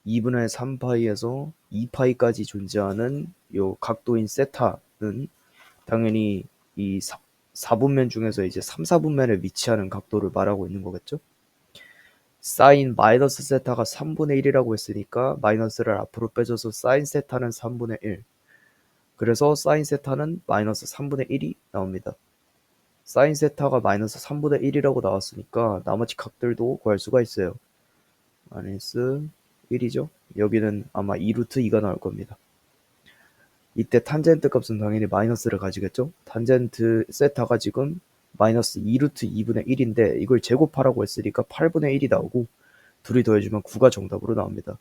2분의 3파이에서 2파이까지 존재하는 요 각도인 세타는 당연히 이 4분면 중에서 이제 3, 4분면에 위치하는 각도를 말하고 있는 거겠죠? 사인 마이너스 세타가 3분의 1이라고 했으니까 마이너스를 앞으로 빼줘서 사인 세타는 3분의 1. 그래서 사인 세타는 마이너스 3분의 1이 나옵니다. 사인 세타가 마이너스 3분의 1이라고 나왔으니까 나머지 각들도 구할 수가 있어요. 마이너스 1이죠. 여기는 아마 2루트 2가 나올 겁니다. 이때 탄젠트 값은 당연히 마이너스를 가지겠죠. 탄젠트 세타가 지금 마이너스 2루트 2분의 1인데 이걸 제곱하라고 했으니까 8분의 1이 나오고 둘이 더해주면 9가 정답으로 나옵니다.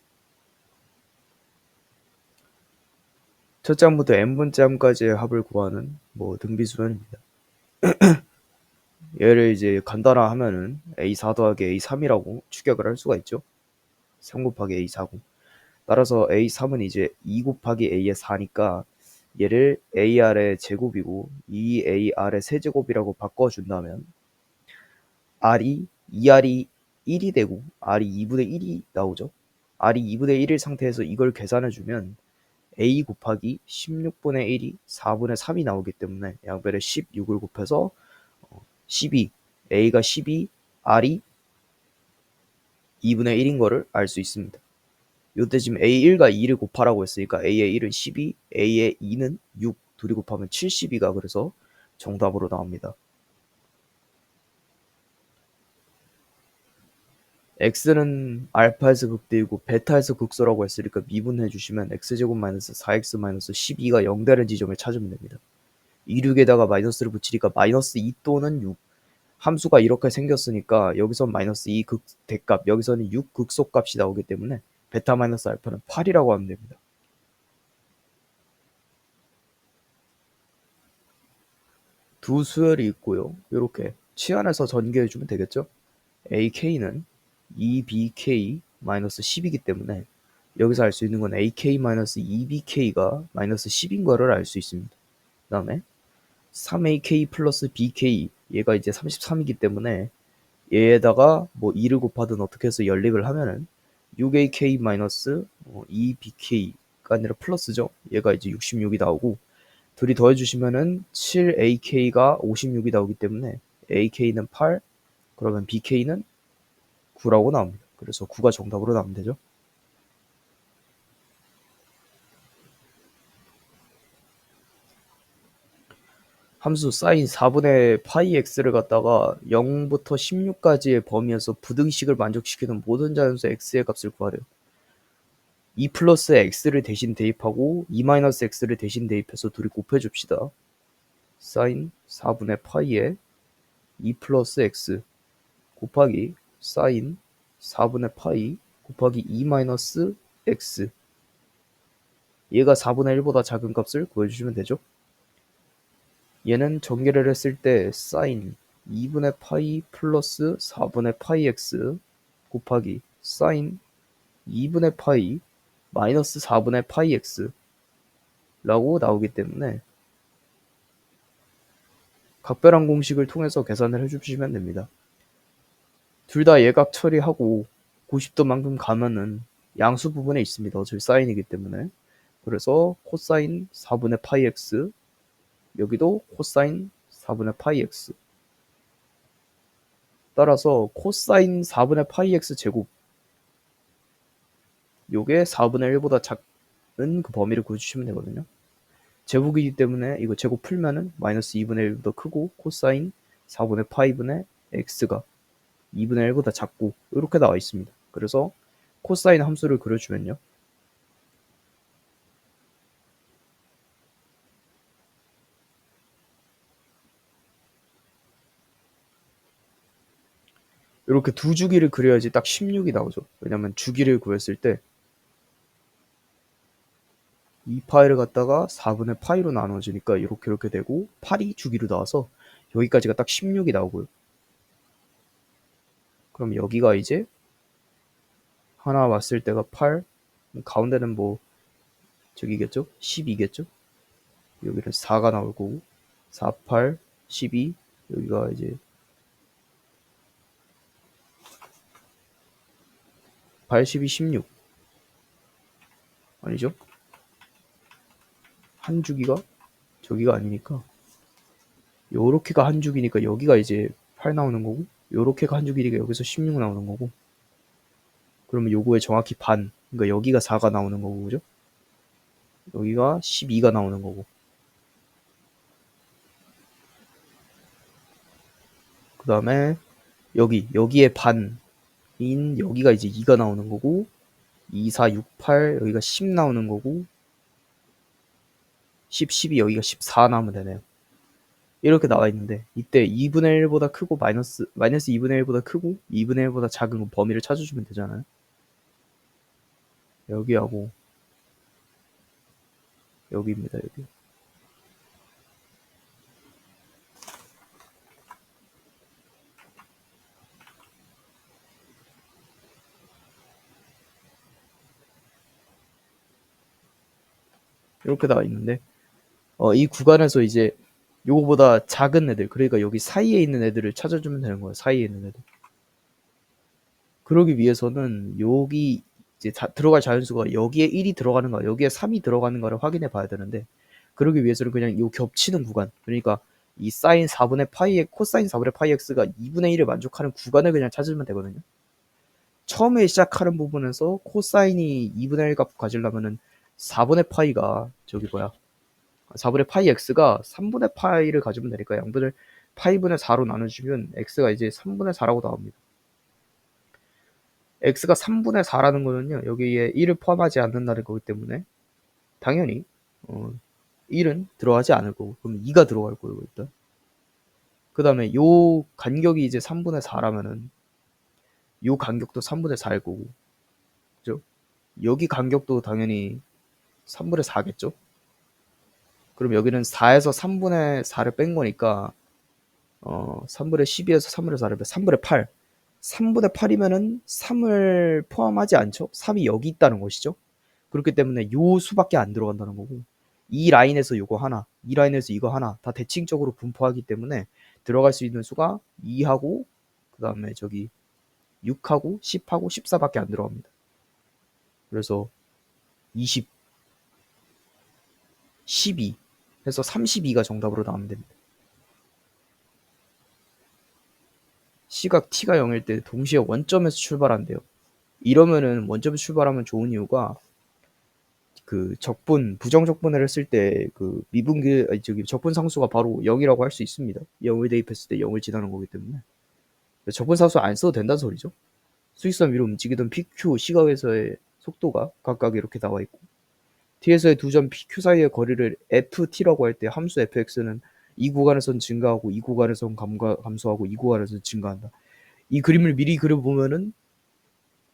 첫 장부터 n분째 함까지의 합을 구하는 등비수면입니다. 얘를 이제 간단화하면은 a4 더하기 a3이라고 추격을 할 수가 있죠. 3 곱하기 a4고 따라서 a3은 이제 2 곱하기 a의 4니까 얘를 ar의 제곱이고 2ar의 세제곱이라고 바꿔준다면 r이 2r이 1이 되고 r이 2분의 1이 나오죠. r이 2분의 1일 상태에서 이걸 계산해주면 a 곱하기 16분의 1이 4분의 3이 나오기 때문에 양변에 16을 곱해서 12, a가 12, r이 2분의 1인 거를 알 수 있습니다. 요때 지금 a1과 2를 곱하라고 했으니까 a의 1은 12, a의 2는 6, 둘이 곱하면 72가 그래서 정답으로 나옵니다. x는 알파에서 극대이고 베타에서 극소라고 했으니까 미분해 주시면 x제곱 마이너스 4x 마이너스 12가 0 되는 지점을 찾으면 됩니다. 26에다가 마이너스를 붙이니까 마이너스 2 또는 6 함수가 이렇게 생겼으니까 여기서 마이너스 2 극대값 여기서는 6 극소값이 나오기 때문에 베타 마이너스 알파는 8이라고 하면 됩니다. 두 수열이 있고요. 이렇게 치환해서 전개해주면 되겠죠. ak는 2bk-10이기 때문에 여기서 알 수 있는 건 ak-2bk가 마이너스 10인 거를 알 수 있습니다. 그 다음에 3ak 플러스 bk 얘가 이제 33이기 때문에 얘에다가 2를 곱하든 어떻게 해서 연립을 하면은 6ak 마이너스 2bk가 아니라 플러스죠. 얘가 이제 66이 나오고 둘이 더해주시면은 7ak가 56이 나오기 때문에 ak는 8 그러면 bk는 9라고 나옵니다. 그래서 9가 정답으로 나오면 되죠. 함수 사인 4분의 파이 x를 갖다가 0부터 16까지의 범위에서 부등식을 만족시키는 모든 자연수 x의 값을 구하래요. 2 플러스 x를 대신 대입하고 2 마이너스 x를 대신 대입해서 둘이 곱해줍시다. 사인 4분의 파이에 2 플러스 x 곱하기 사인 4분의 파이 곱하기 2 마이너스 x 얘가 4분의 1보다 작은 값을 구해주시면 되죠. 얘는 전개를 했을 때 사인 2분의 파이 플러스 4분의 파이 x 곱하기 사인 2분의 파이 마이너스 4분의 파이 x 라고 나오기 때문에 각별한 공식을 통해서 계산을 해주시면 됩니다. 둘 다 예각 처리하고 90도만큼 가면은 양수 부분에 있습니다. 어차피 사인이기 때문에. 그래서 코사인 4분의 파이 x 여기도 코사인 4분의 파이 x 따라서 코사인 4분의 파이 x 제곱 요게 4분의 1보다 작은 그 범위를 구해주시면 되거든요. 제곱이기 때문에 이거 제곱 풀면은 마이너스 2분의 1보다 크고 코사인 4분의 파이분의 x가 2분의 1보다 작고 이렇게 나와 있습니다. 그래서 코사인 함수를 그려주면요. 이렇게 두 주기를 그려야지 딱 16이 나오죠. 왜냐면 주기를 구했을 때 2파이를 갖다가 4분의 파이로 나눠지니까 이렇게 되고 8이 주기로 나와서 여기까지가 딱 16이 나오고요. 그럼 여기가 이제 하나 왔을 때가 8 가운데는 저기겠죠? 12겠죠? 여기는 4가 나올 거고 4, 8, 12 여기가 이제 8, 12, 16 아니죠? 한 주기가 저기가 아니니까 요렇게가 한 주기니까 여기가 이제 8 나오는 거고, 요렇게가 한 주기니까 여기서 16 나오는 거고, 그러면 요거의 정확히 반, 그러니까 여기가 4가 나오는 거고, 그죠? 여기가 12가 나오는 거고. 그 다음에 여기에 반인 여기가 이제 2가 나오는 거고, 2, 4, 6, 8 여기가 10 나오는 거고, 10, 12 여기가 14 나오면 되네요. 이렇게 나와 있는데, 이때 2분의 1보다 크고 마이너스 2분의 1보다 크고 2분의 1보다 작은 범위를 찾아주면 되잖아요. 여기하고 여기입니다. 여기. 이렇게 나와 있는데, 이 구간에서 이제 요거보다 작은 애들, 그러니까 여기 사이에 있는 애들을 찾아주면 되는 거예요. 사이에 있는 애들. 그러기 위해서는 여기 이제 들어갈 자연수가 여기에 1이 들어가는가, 여기에 3이 들어가는가를 확인해 봐야 되는데, 그러기 위해서는 그냥 요 겹치는 구간, 그러니까 이 사인 4분의 파이 코사인 4분의 파이 x가 2분의 1을 만족하는 구간을 그냥 찾으면 되거든요. 처음에 시작하는 부분에서 코사인이 2분의 1 값 가지려면은 4분의 파이가 저기 뭐야 4분의 파이 x가 3분의 파이를 가지면 되니까 양분을 파이분의 4로 나눠주면 x가 이제 3분의 4라고 나옵니다. x가 3분의 4라는 거는요, 여기에 1을 포함하지 않는다는 거기 때문에 당연히 1은 들어가지 않을 거고, 그럼 2가 들어갈 거예요 일단. 그 다음에 요 간격이 이제 3분의 4라면은 요 간격도 3분의 4일 거고, 그죠? 여기 간격도 당연히 3분의 4겠죠? 그럼 여기는 4에서 3분의 4를 뺀 거니까 3분의 12에서 3분의 4를 빼 3분의 8. 3분의 8이면은 3을 포함하지 않죠? 3이 여기 있다는 것이죠. 그렇기 때문에 요 수밖에 안 들어간다는 거고, 이 라인에서 요거 하나, 이 라인에서 이거 하나 다 대칭적으로 분포하기 때문에 들어갈 수 있는 수가 2하고 그 다음에 저기 6하고 10하고 14밖에 안 들어갑니다. 그래서 20, 12 해서 32가 정답으로 나오면 됩니다. 시각 t가 0일 때 동시에 원점에서 출발한대요. 이러면은 원점에서 출발하면 좋은 이유가, 그 적분 부정적분을 했을 때 그 미분계 저기 적분 상수가 바로 0이라고 할 수 있습니다. 0을 대입했을 때 0을 지나는 거기 때문에 적분 상수 안 써도 된다는 소리죠. 수직선 위로 움직이던 PQ 시각에서의 속도가 각각 이렇게 나와 있고, t에서의 두 점 PQ 사이의 거리를 ft라고 할 때 함수 fx는 이 구간에선 증가하고 이 구간에선 감소하고 이 구간에선 증가한다. 이 그림을 미리 그려보면은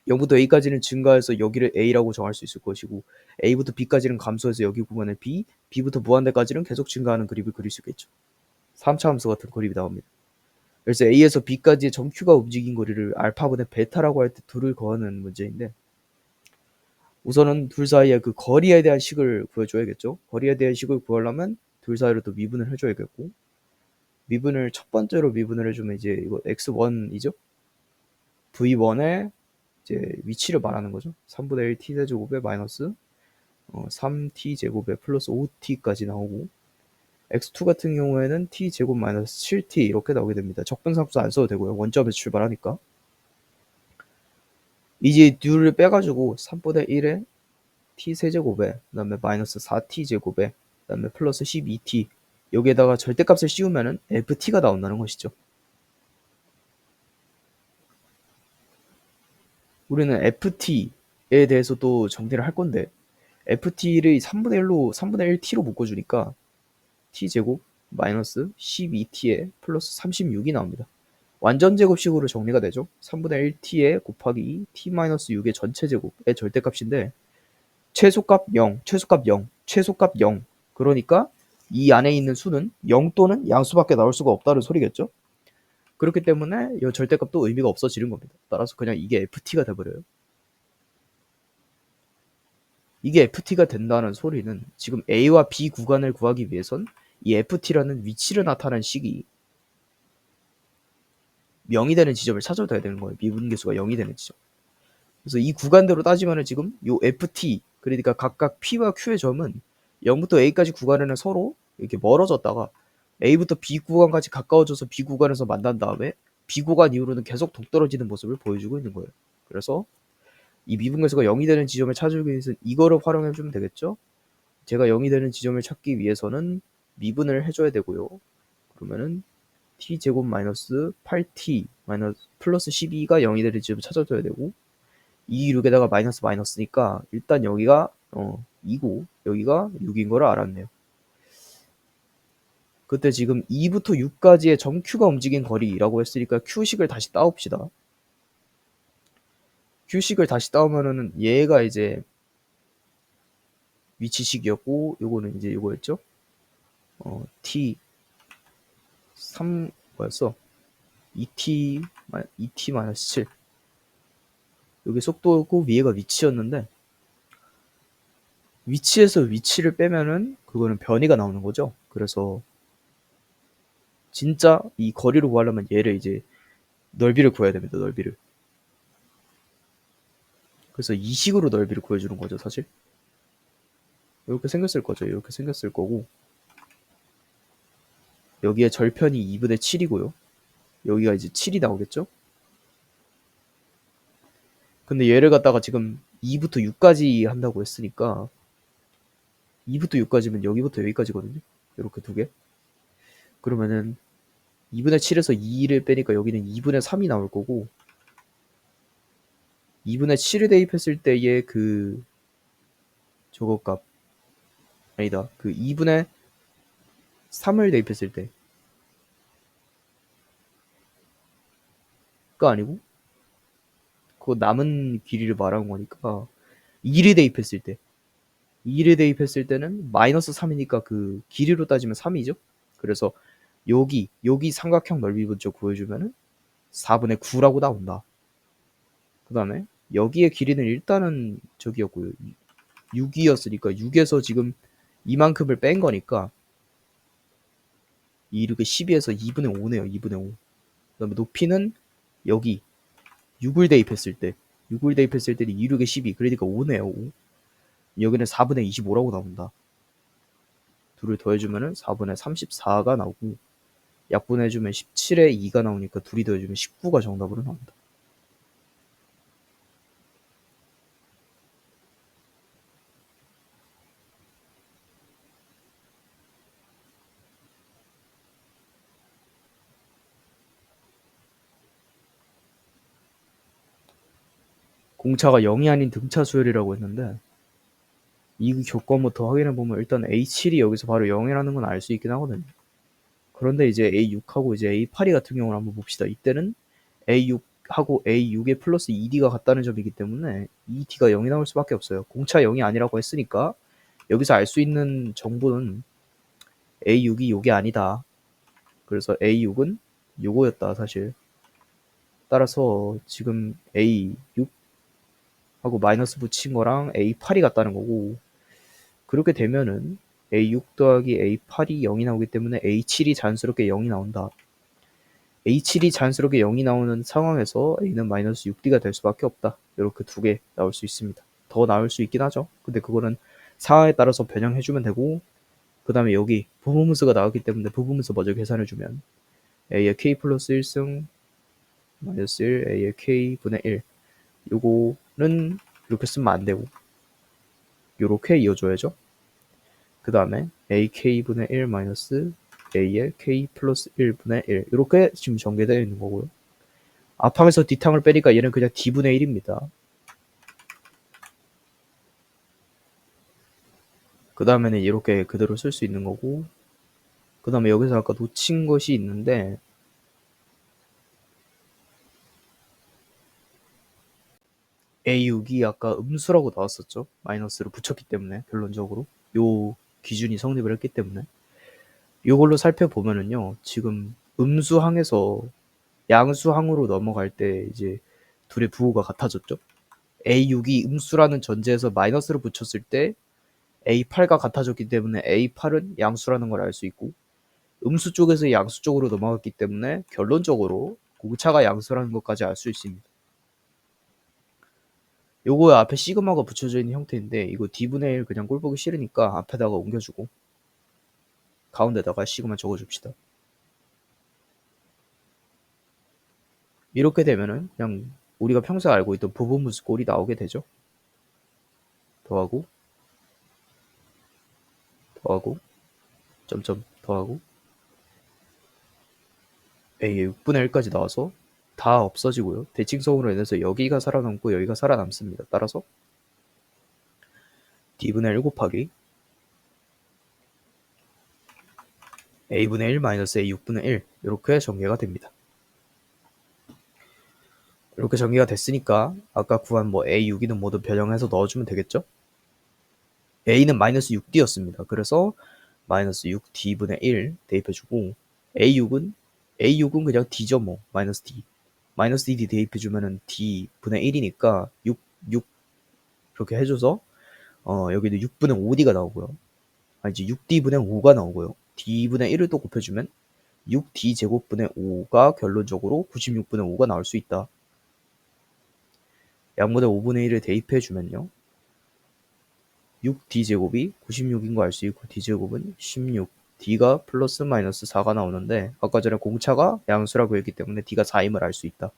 0부터 a까지는 증가해서 여기를 a라고 정할 수 있을 것이고, a부터 b까지는 감소해서 여기 구간을 b, b부터 무한대까지는 계속 증가하는 그림을 그릴 수 있겠죠. 3차 함수 같은 그림이 나옵니다. 그래서 a에서 b까지의 점 q가 움직인 거리를 알파분의 베타라고 할 때 둘을 거하는 문제인데, 우선은 둘 사이의 그 거리에 대한 식을 구해줘야겠죠. 거리에 대한 식을 구하려면 둘 사이로 또 미분을 해줘야겠고, 미분을 첫 번째로 미분을 해주면 이제 이거 x1이죠. v1의 이제 위치를 말하는 거죠. 3분의 1 t 제곱에 마이너스 3t 제곱에 플러스 5t까지 나오고, x2 같은 경우에는 t 제곱 마이너스 7t 이렇게 나오게 됩니다. 적분상수 안 써도 되고요. 원점에서 출발하니까. 이제 둘을 빼가지고 3분의 1에 t 세제곱에 그 다음에 마이너스 4t 제곱에 그 다음에 플러스 12t 여기에다가 절대값을 씌우면은 ft가 나온다는 것이죠. 우리는 ft에 대해서 또 정리를 할 건데, ft를 3분의 1t로 묶어주니까 t제곱 마이너스 12t에 플러스 36이 나옵니다. 완전 제곱식으로 정리가 되죠. 3분의 1t에 곱하기 t-6의 전체 제곱의 절대값인데, 최소값 0, 최소값 0, 최소값 0. 그러니까 이 안에 있는 수는 0 또는 양수밖에 나올 수가 없다는 소리겠죠. 그렇기 때문에 이 절대값도 의미가 없어지는 겁니다. 따라서 그냥 이게 ft가 돼버려요. 이게 ft가 된다는 소리는 지금 a와 b 구간을 구하기 위해선 이 ft라는 위치를 나타낸 식이 0이 되는 지점을 찾아야 되는 거예요. 미분계수가 0이 되는 지점. 그래서 이 구간대로 따지면은 지금 요 ft 그러니까 각각 P와 Q의 점은 0부터 A까지 구간에는 서로 이렇게 멀어졌다가 A부터 B 구간까지 가까워져서 B 구간에서 만난 다음에 B 구간 이후로는 계속 동떨어지는 모습을 보여주고 있는 거예요. 그래서 이 미분계수가 0이 되는 지점을 찾기 위해서는 이거를 활용해 주면 되겠죠. 제가 0이 되는 지점을 찾기 위해서는 미분을 해줘야 되고요. 그러면은 t제곱 마이너스 8t 마이너스 플러스 12가 0이 되는 지점을 찾아줘야 되고 2, 6에다가 마이너스 마이너스니까 일단 여기가 2고 여기가 6인 걸 알았네요. 그때 지금 2부터 6까지의 점 Q가 움직인 거리라고 했으니까 Q식을 다시 따옵시다. Q식을 다시 따오면은 얘가 이제 위치식이었고 요거는 이제 요거였죠. t 3 뭐였어? 2t 7 여기 속도고 위에가 위치였는데 위치에서 위치를 빼면은 그거는 변이가 나오는 거죠. 그래서 진짜 이 거리를 구하려면 얘를 이제 넓이를 구해야 됩니다. 넓이를. 그래서 이 식으로 넓이를 구해주는 거죠. 사실 이렇게 생겼을 거죠. 이렇게 생겼을 거고 여기에 절편이 2분의 7이고요. 여기가 이제 7이 나오겠죠. 근데 얘를 갖다가 지금 2부터 6까지 한다고 했으니까 2부터 6까지면 여기부터 여기까지거든요. 이렇게 두 개. 그러면은 2분의 7에서 2를 빼니까 여기는 2분의 3이 나올 거고 2분의 7을 대입했을 때의 그 저거 값 아니다. 그 2분의 3을 대입했을 때가 아니고 그거 남은 길이를 말하는 거니까 2를 대입했을 때 2를 대입했을 때는 마이너스 3이니까 그 길이로 따지면 3이죠. 그래서 여기 삼각형 넓이 분조 구해주면은 4분의 9라고 나온다. 그 다음에 여기의 길이는 일단은 저기였고요. 6이었으니까 6에서 지금 이만큼을 뺀 거니까 2 이렇게 12에서 2분의 5네요. 2분의 5. 그 다음에 높이는 여기 6을 대입했을 때 6을 대입했을 때는 2, 6에 12 그러니까 5네요. 5. 여기는 4분의 25라고 나온다. 둘을 더해주면은 4분의 34가 나오고 약분해주면 17에 2가 나오니까 둘이 더해주면 19가 정답으로 나온다. 공차가 0이 아닌 등차 수열이라고 했는데 이 조건부터 확인해보면 일단 A7이 여기서 바로 0이라는 건 알 수 있긴 하거든요. 그런데 이제 A6하고 이제 A8이 같은 경우를 한번 봅시다. 이때는 A6하고 A6에 플러스 2D가 같다는 점이기 때문에 2D가 0이 나올 수밖에 없어요. 공차 0이 아니라고 했으니까 여기서 알 수 있는 정보는 A6이 요게 아니다. 그래서 A6은 요거였다 사실. 따라서 지금 A6 하고 마이너스 붙인 거랑 A8이 같다는 거고 그렇게 되면은 A6 더하기 A8이 0이 나오기 때문에 A7이 자연스럽게 0이 나온다. A7이 자연스럽게 0이 나오는 상황에서 A는 마이너스 6D가 될 수밖에 없다. 이렇게 두 개 나올 수 있습니다. 더 나올 수 있긴 하죠. 근데 그거는 상황에 따라서 변형해주면 되고 그 다음에 여기 부분분수가 나왔기 때문에 부분분수 먼저 계산해주면 A의 K 플러스 1승 마이너스 1 A의 K분의 1 요거는 이렇게 쓰면 안 되고 요렇게 이어줘야죠. 그 다음에 AK분의 1 마이너스 A의 K 플러스 1분의 1 이렇게 지금 전개되어 있는 거고요. 앞항에서 뒷항을 빼니까 얘는 그냥 D분의 1입니다. 그 다음에는 이렇게 그대로 쓸 수 있는 거고 그 다음에 여기서 아까 놓친 것이 있는데 A6이 아까 음수라고 나왔었죠. 마이너스를 붙였기 때문에 결론적으로 요 기준이 성립을 했기 때문에 요걸로 살펴보면은요. 지금 음수항에서 양수항으로 넘어갈 때 이제 둘의 부호가 같아졌죠. A6이 음수라는 전제에서 마이너스를 붙였을 때 A8과 같아졌기 때문에 A8은 양수라는 걸 알 수 있고 음수 쪽에서 양수 쪽으로 넘어갔기 때문에 결론적으로 공차가 양수라는 것까지 알 수 있습니다. 요거 앞에 시그마가 붙여져 있는 형태인데 이거 D분의 1 그냥 꼴 보기 싫으니까 앞에다가 옮겨주고 가운데다가 시그마 적어줍시다. 이렇게 되면은 그냥 우리가 평소에 알고 있던 부분분수 꼴이 나오게 되죠. 더하고 더하고 점점 더하고 A의 6분의 1까지 나와서 다 없어지고요. 대칭성으로 인해서 여기가 살아남고 여기가 살아남습니다. 따라서 D분의 1 곱하기 A분의 1 마이너스 A 6분의 1 이렇게 전개가 됩니다. 이렇게 전개가 됐으니까 아까 구한 뭐 A 6이든 뭐든 변형해서 넣어주면 되겠죠? A는 마이너스 6D였습니다. 그래서 마이너스 6D분의 1 대입해주고 A6은 그냥 D죠 뭐 마이너스 D 마이너스 D 대입해주면은 D분의 1이니까 6 이렇게 해줘서 여기도 6분의 5D가 나오고요. 아니지 6D분의 5가 나오고요. D분의 1을 또 곱해주면 6D 제곱분의 5가 결론적으로 96분의 5가 나올 수 있다. 양분의 5분의 1을 대입해주면요. 6D제곱이 96인 거 알 수 있고 D제곱은 16 D가 플러스 마이너스 4가 나오는데 아까 전에 공차가 양수라고 했기 때문에 D가 4임을 알 수 있다.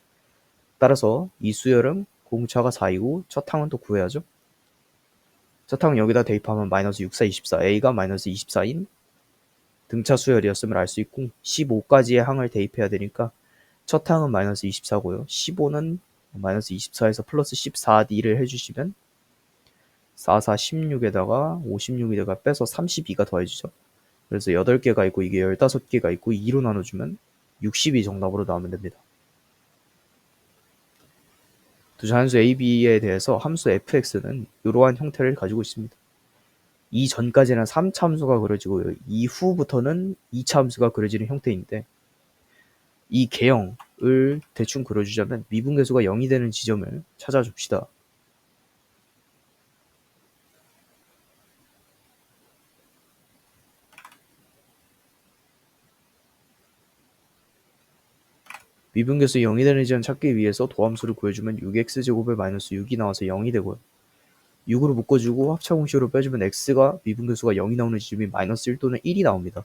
따라서 이 수열은 공차가 4이고 첫 항은 또 구해야죠. 첫 항은 여기다 대입하면 마이너스 6, 4, 24 A가 마이너스 24인 등차 수열이었음을 알 수 있고 15까지의 항을 대입해야 되니까 첫 항은 마이너스 24고요. 15는 마이너스 24에서 플러스 14D를 해주시면 4, 4, 16에다가 56에다가 빼서 32가 더해지죠. 그래서 8개가 있고 이게 15개가 있고 2로 나눠주면 60이 정답으로 나오면 됩니다. 두 자연수 A, B에 대해서 함수 fx는 이러한 형태를 가지고 있습니다. 이전까지는 3차 함수가 그려지고 이후부터는 2차 함수가 그려지는 형태인데 이 개형을 대충 그려주자면 미분계수가 0이 되는 지점을 찾아줍시다. 미분계수 0이 되는 지점 찾기 위해서 도함수를 구해주면 6x제곱에 마이너스 6이 나와서 0이 되고요. 6으로 묶어주고 합차공식으로 빼주면 x가 미분계수가 0이 나오는 지점이 마이너스 1 또는 1이 나옵니다.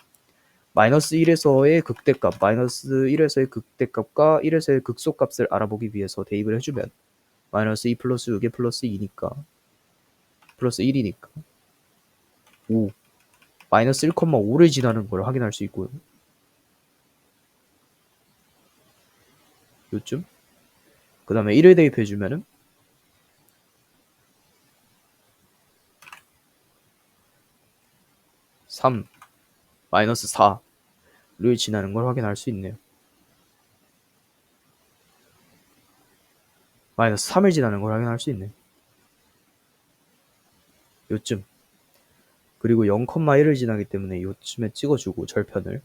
마이너스 1에서의 극대값, 마이너스 1에서의 극대값과 1에서의 극소값을 알아보기 위해서 대입을 해주면 마이너스 2 플러스 6에 플러스 2니까 플러스 1이니까 5 마이너스 1,5를 지나는 걸 확인할 수 있고요. 요쯤 그 다음에 1을 대입해주면은 3 마이너스 4를 지나는 걸 확인할 수 있네요. 마이너스 3을 지나는 걸 확인할 수 있네요. 요쯤 그리고 0,1을 지나기 때문에 요쯤에 찍어주고 절편을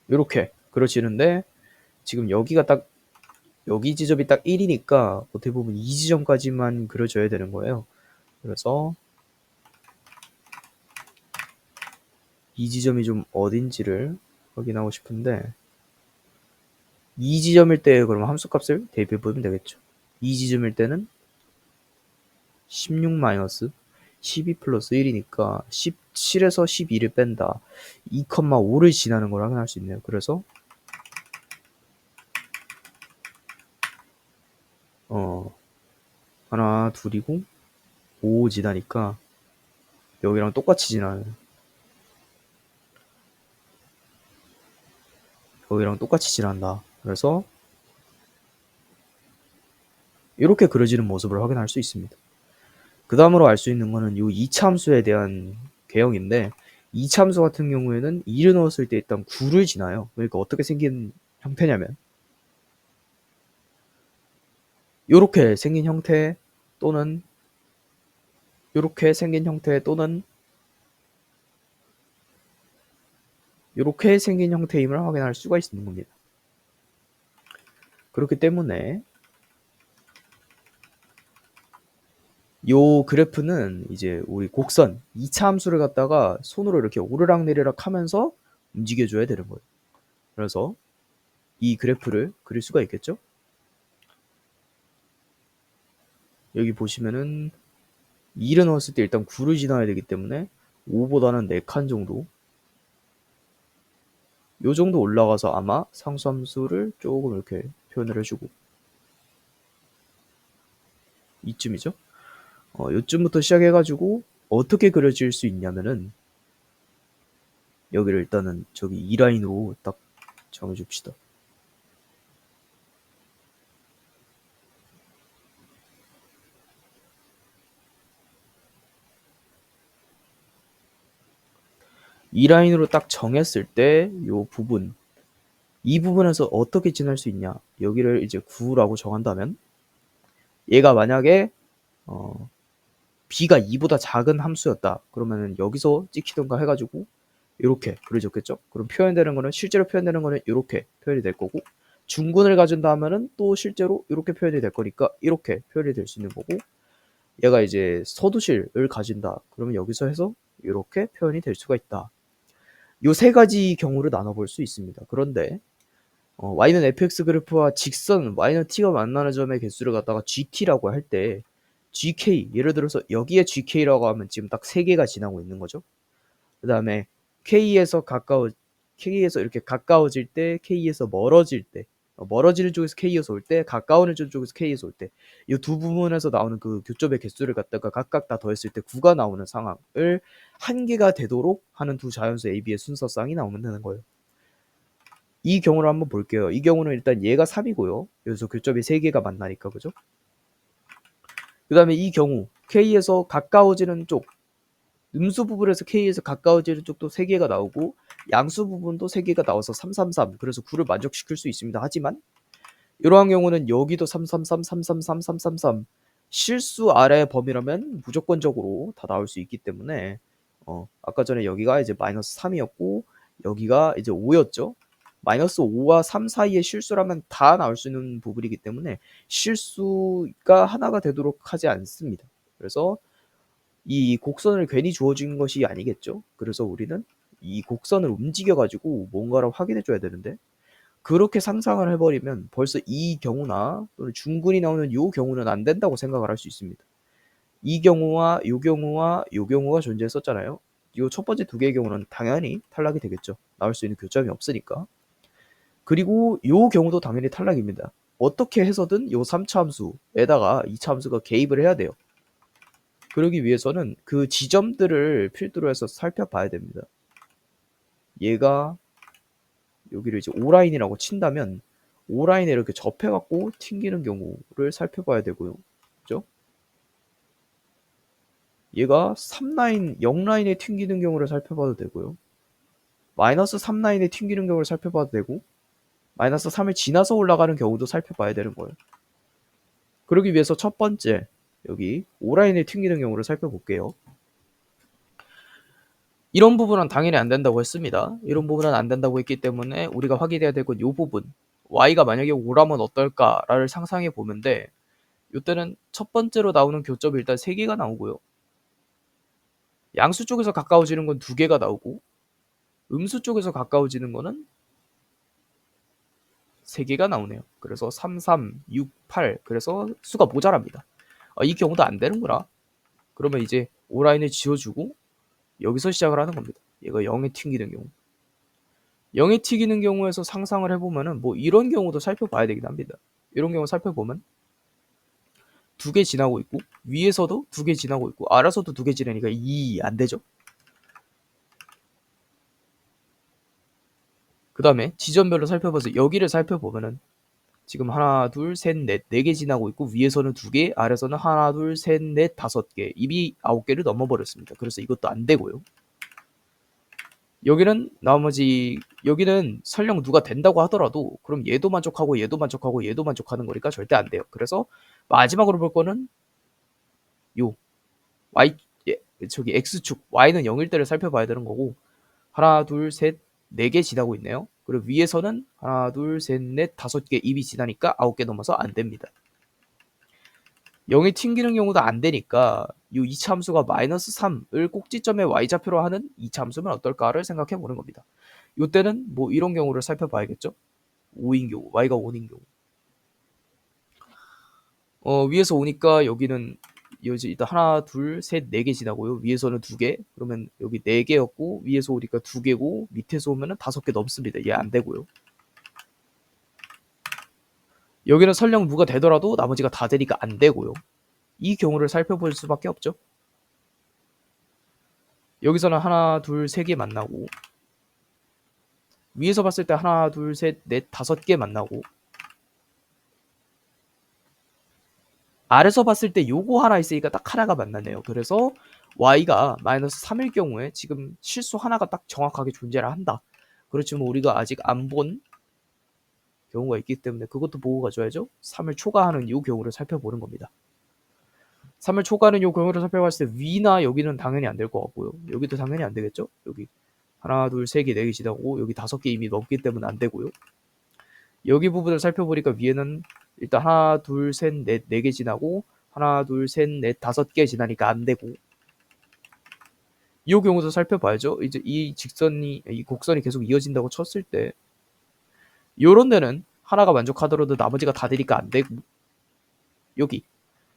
이렇게 그려지는데 지금 여기가 딱 여기 지점이 딱 1이니까 어떻게 보면 이 지점까지만 그려줘야 되는 거예요. 그래서 이 지점이 좀 어딘지를 확인하고 싶은데 이 지점일 때 그럼 함수값을 대입해 보면 되겠죠. 이 지점일 때는 16 마이너스 12 플러스 1이니까 17에서 12를 뺀다. 2,5를 지나는 걸 확인할 수 있네요. 그래서 하나 둘이고 5 지나니까 여기랑 똑같이 지나는 여기랑 똑같이 지난다. 그래서 이렇게 그려지는 모습을 확인할 수 있습니다. 그 다음으로 알 수 있는 거는 이 2차 함수에 대한 개형인데 2차 함수 같은 경우에는 2를 넣었을 때 일단 9를 지나요. 그러니까 어떻게 생긴 형태냐면 이렇게 생긴 형태 또는 이렇게 생긴 형태 또는 이렇게 생긴 형태임을 확인할 수가 있는 겁니다. 그렇기 때문에 요 그래프는 이제 우리 곡선 2차 함수를 갖다가 손으로 이렇게 오르락내리락 하면서 움직여 줘야 되는 거예요. 그래서 이 그래프를 그릴 수가 있겠죠? 여기 보시면은 2를 넣었을 때 일단 9를 지나야 되기 때문에 5보다는 4칸 정도, 요 정도 올라가서 아마 상수함수를 조금 이렇게 표현을 해주고, 이쯤이죠. 요쯤부터 시작해가지고 어떻게 그려질 수 있냐면은, 여기를 일단은 저기 E 라인으로 딱 정해줍시다. E 라인으로 딱 정했을 때 요 부분, 이 부분에서 어떻게 지날 수 있냐, 여기를 이제 9라고 정한다면, 얘가 만약에 b가 2보다 작은 함수였다 그러면은 여기서 찍히던가 해가지고 이렇게 그려졌겠죠. 그럼 표현되는 거는, 실제로 표현되는 거는 이렇게 표현이 될 거고, 중근을 가진다 하면은 또 실제로 이렇게 표현이 될 거니까 이렇게 표현이 될 수 있는 거고, 얘가 이제 서두실을 가진다 그러면 여기서 해서 이렇게 표현이 될 수가 있다. 요 세 가지 경우를 나눠볼 수 있습니다. 그런데 y는 fx 그래프와 직선 y는 t가 만나는 점의 개수를 갖다가 gt라고 할 때, gk, 예를 들어서 여기에 gk라고 하면 지금 딱 3개가 지나고 있는 거죠. 그 다음에 K에서 이렇게 가까워질 때, K에서 멀어질 때, 멀어지는 쪽에서 K에서 올 때, 가까워지는 쪽에서 K에서 올 때, 이 두 부분에서 나오는 그 교점의 개수를 갖다가 각각 다 더했을 때 9가 나오는 상황을 한 개가 되도록 하는 두 자연수 A, B의 순서쌍이 나오면 되는 거예요. 이 경우를 한번 볼게요. 이 경우는 일단 얘가 3이고요. 여기서 교점이 3개가 만나니까, 그죠? 그 다음에 이 경우 K에서 가까워지는 쪽, 음수 부분에서 K에서 가까워지는 쪽도 3개가 나오고, 양수 부분도 3개가 나와서 333, 그래서 9를 만족시킬 수 있습니다. 하지만 이러한 경우는 여기도 333, 333, 333 실수 아래 범위라면 무조건적으로 다 나올 수 있기 때문에, 아까 전에 여기가 이제 마이너스 3이었고 여기가 이제 5였죠. 마이너스 5와 3 사이의 실수라면 다 나올 수 있는 부분이기 때문에 실수가 하나가 되도록 하지 않습니다. 그래서 이 곡선을 괜히 주어진 것이 아니겠죠. 그래서 우리는 이 곡선을 움직여 가지고 뭔가를 확인해 줘야 되는데, 그렇게 상상을 해버리면 벌써 이 경우나 또는 중근이 나오는 요 경우는 안 된다고 생각을 할 수 있습니다. 이 경우와 요 경우와 요 경우가 존재했었잖아요. 요 첫 번째 두 개의 경우는 당연히 탈락이 되겠죠. 나올 수 있는 교점이 없으니까. 그리고 요 경우도 당연히 탈락입니다. 어떻게 해서든 요 3차 함수에다가 2차 함수가 개입을 해야 돼요. 그러기 위해서는 그 지점들을 필두로 해서 살펴봐야 됩니다. 얘가 여기를 이제 O라인이라고 친다면 O라인에 이렇게 접해갖고 튕기는 경우를 살펴봐야 되고요. 그죠? 얘가 3라인, 0라인에 튕기는 경우를 살펴봐도 되고요. 마이너스 3라인에 튕기는 경우를 살펴봐도 되고, 마이너스 3을 지나서 올라가는 경우도 살펴봐야 되는 거예요. 그러기 위해서 첫 번째, 여기 O라인에 튕기는 경우를 살펴볼게요. 이런 부분은 당연히 안 된다고 했습니다. 이런 부분은 안 된다고 했기 때문에 우리가 확인해야 될 건 이 부분, y가 만약에 5라면 어떨까를 상상해 보는데, 이때는 첫 번째로 나오는 교점이 일단 3개가 나오고요. 양수 쪽에서 가까워지는 건 2개가 나오고, 음수 쪽에서 가까워지는 거는 3개가 나오네요. 그래서 3, 3, 6, 8, 그래서 수가 모자랍니다. 이 경우도 안 되는구나. 그러면 이제 O라인을 지워주고 여기서 시작을 하는 겁니다. 얘가 0에 튕기는 경우. 0에 튀기는 경우에서 상상을 해보면은 뭐 이런 경우도 살펴봐야 되긴 합니다. 이런 경우 살펴보면 2개 지나고 있고, 위에서도 2개 지나고 있고, 아래서도 2개 지나니까 안 되죠. 그 다음에 지점별로 살펴봐서 여기를 살펴보면은 지금 하나, 둘, 셋, 넷, 4개 지나고 있고, 위에서는 2개, 아래서는 하나, 둘, 셋, 넷, 5개, 입이 9개를 넘어버렸습니다. 그래서 이것도 안 되고요. 여기는 설령 누가 된다고 하더라도 그럼 얘도 만족하고 얘도 만족하고 얘도 만족하는 거니까 절대 안 돼요. 그래서 마지막으로 볼 거는 요 y, 저기 x축 y는 0일 때를 살펴봐야 되는 거고, 하나, 둘, 셋, 4개 지나고 있네요. 그리고 위에서는 하나, 둘, 셋, 넷, 5개 입이 지나니까 9개 넘어서 안 됩니다. 0이 튕기는 경우도 안 되니까 이 2차 함수가 마이너스 3을 꼭지점의 y좌표로 하는 2차 함수면 어떨까를 생각해 보는 겁니다. 이때는 뭐 이런 경우를 살펴봐야겠죠. 5인 경우, y가 5인 경우. 위에서 오니까 여기는 일단 하나, 둘, 셋, 네 개 지나고요. 위에서는 두 개. 그러면 여기 네 개였고 위에서 오니까 두 개고 밑에서 오면은 5개 넘습니다. 얘 안 되고요. 여기는 설령 누가 되더라도 나머지가 다 되니까 안 되고요. 이 경우를 살펴볼 수밖에 없죠. 여기서는 하나, 둘, 세 개 만나고 위에서 봤을 때 하나, 둘, 셋, 넷, 5개 만나고 아래서 봤을 때 요거 하나 있으니까 딱 하나가 만나네요. 그래서 y가 마이너스 3일 경우에 지금 실수 하나가 딱 정확하게 존재를 한다. 그렇지만 우리가 아직 안 본 경우가 있기 때문에 그것도 보고 가줘야죠. 3을 초과하는 이 경우를 살펴보는 겁니다. 3을 초과하는 이 경우를 살펴봤을 때 위나 여기는 당연히 안 될 것 같고요. 여기도 당연히 안 되겠죠. 여기 하나, 둘, 세 개, 네 개 지나고 여기 5개 이미 넘기 때문에 안 되고요. 여기 부분을 살펴보니까 위에는 일단 하나, 둘, 셋, 넷, 4개 지나고 하나, 둘, 셋, 넷, 5개 지나니까 안 되고 이 경우도 살펴봐야죠. 이제 이 곡선이 계속 이어진다고 쳤을 때 요런 데는 하나가 만족하더라도 나머지가 다 되니까 안 되고 여기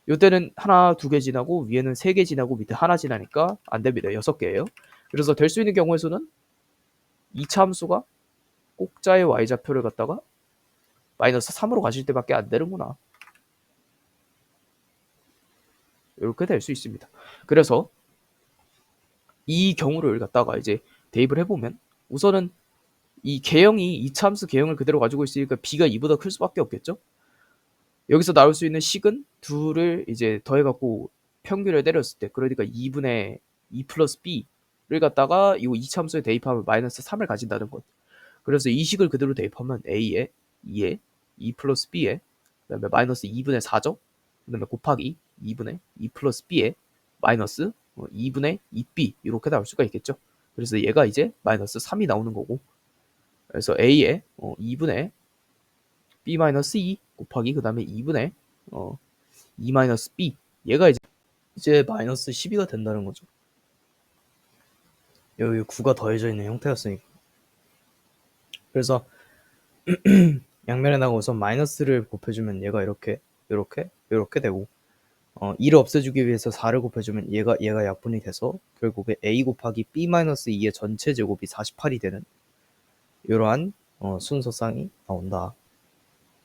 요때는 하나, 2개 지나고 위에는 3개 지나고 밑에 하나 지나니까 안 됩니다. 6개예요. 그래서 될 수 있는 경우에서는 2차 함수가 꼭자의 y좌표를 갖다가 마이너스 3으로 가실 때밖에 안 되는구나. 이렇게 될 수 있습니다. 그래서 이 경우를 갖다가 이제 대입을 해보면 우선은 이 개형이 2차 함수 개형을 그대로 가지고 있으니까 b가 2보다 클 수밖에 없겠죠. 여기서 나올 수 있는 식은 2를 이제 더해갖고 평균을 때렸을 때 그러니까 2분의 2 플러스 b를 갖다가 이 2차 함수에 대입하면 마이너스 3을 가진다는 것. 그래서 이 식을 그대로 대입하면 a에 2에 2 플러스 b에 그다음에 마이너스 2분의 4죠. 그다음에 곱하기 2분의 2 플러스 b에 마이너스 2분의 2b 이렇게 나올 수가 있겠죠. 그래서 얘가 이제 마이너스 3이 나오는 거고 그래서 a에 2분의 b-2 곱하기 그 다음에 2분의 2-b 얘가 이제 마이너스 12가 된다는 거죠. 여기 9가 더해져 있는 형태였으니까. 그래서 양면에다가 우선 마이너스를 곱해주면 얘가 이렇게 되고 2를 없애주기 위해서 4를 곱해주면 얘가 약분이 돼서 결국에 a 곱하기 b-2의 전체 제곱이 48이 되는 이러한 순서상이 나온다.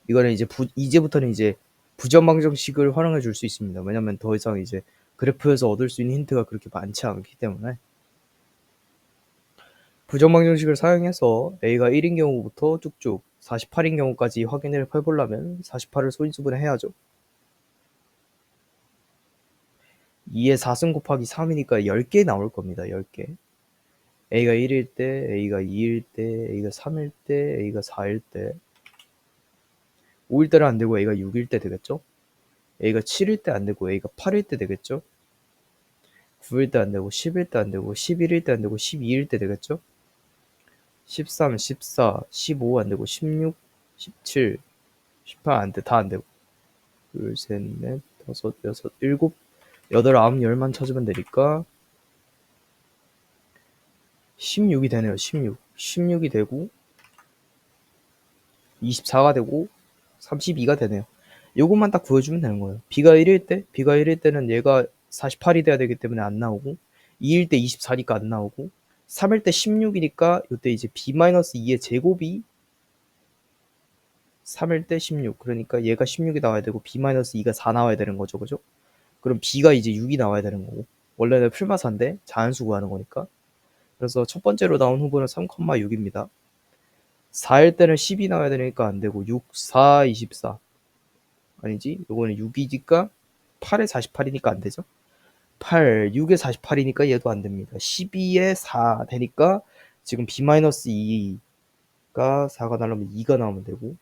이거는 이제부터는 이제 부정방정식을 활용해 줄 수 있습니다. 왜냐면 더 이상 이제 그래프에서 얻을 수 있는 힌트가 그렇게 많지 않기 때문에 부정방정식을 사용해서 a가 1인 경우부터 쭉쭉 48인 경우까지 확인을 해보려면 48을 소인수분해 해야죠. 2의 4승 곱하기 3이니까 10개 나올 겁니다. 10개. a가 1일 때, a가 2일 때, a가 3일 때, a가 4일 때 5일 때는 안 되고 a가 6일 때 되겠죠? a가 7일 때 안 되고 a가 8일 때 되겠죠? 9일 때 안 되고 10일 때 안 되고 11일 때 안 되고 12일 때 되겠죠? 13, 14, 15 안 되고 16, 17, 18 안 돼. 다 안 되고. 둘, 셋, 넷, 다섯, 여섯, 일곱, 여덟, 아홉, 열만 찾으면 되니까 16이 되네요. 16. 16이 되고 24가 되고 32가 되네요. 요것만 딱 구해주면 되는 거예요. b가 1일 때는 얘가 48이 돼야 되기 때문에 안 나오고 2일 때 24니까 안 나오고 3일 때 16이니까 이때 이제 b-2의 제곱이 3일 때 16 그러니까 얘가 16이 나와야 되고 b-2가 4 나와야 되는 거죠. 그죠? 그럼 b가 이제 6이 나와야 되는 거고 원래는 풀마사인데 자연수 구하는 거니까 그래서 첫 번째로 나온 후보는 3,6입니다. 4일 때는 10이 나와야 되니까 안 되고 6, 4, 24 아니지 요거는 6이니까 8에 48이니까 안 되죠. 8, 6에 48이니까 얘도 안 됩니다. 12에 4 되니까 지금 b-2가 4가 나오면 2가 나오면 되고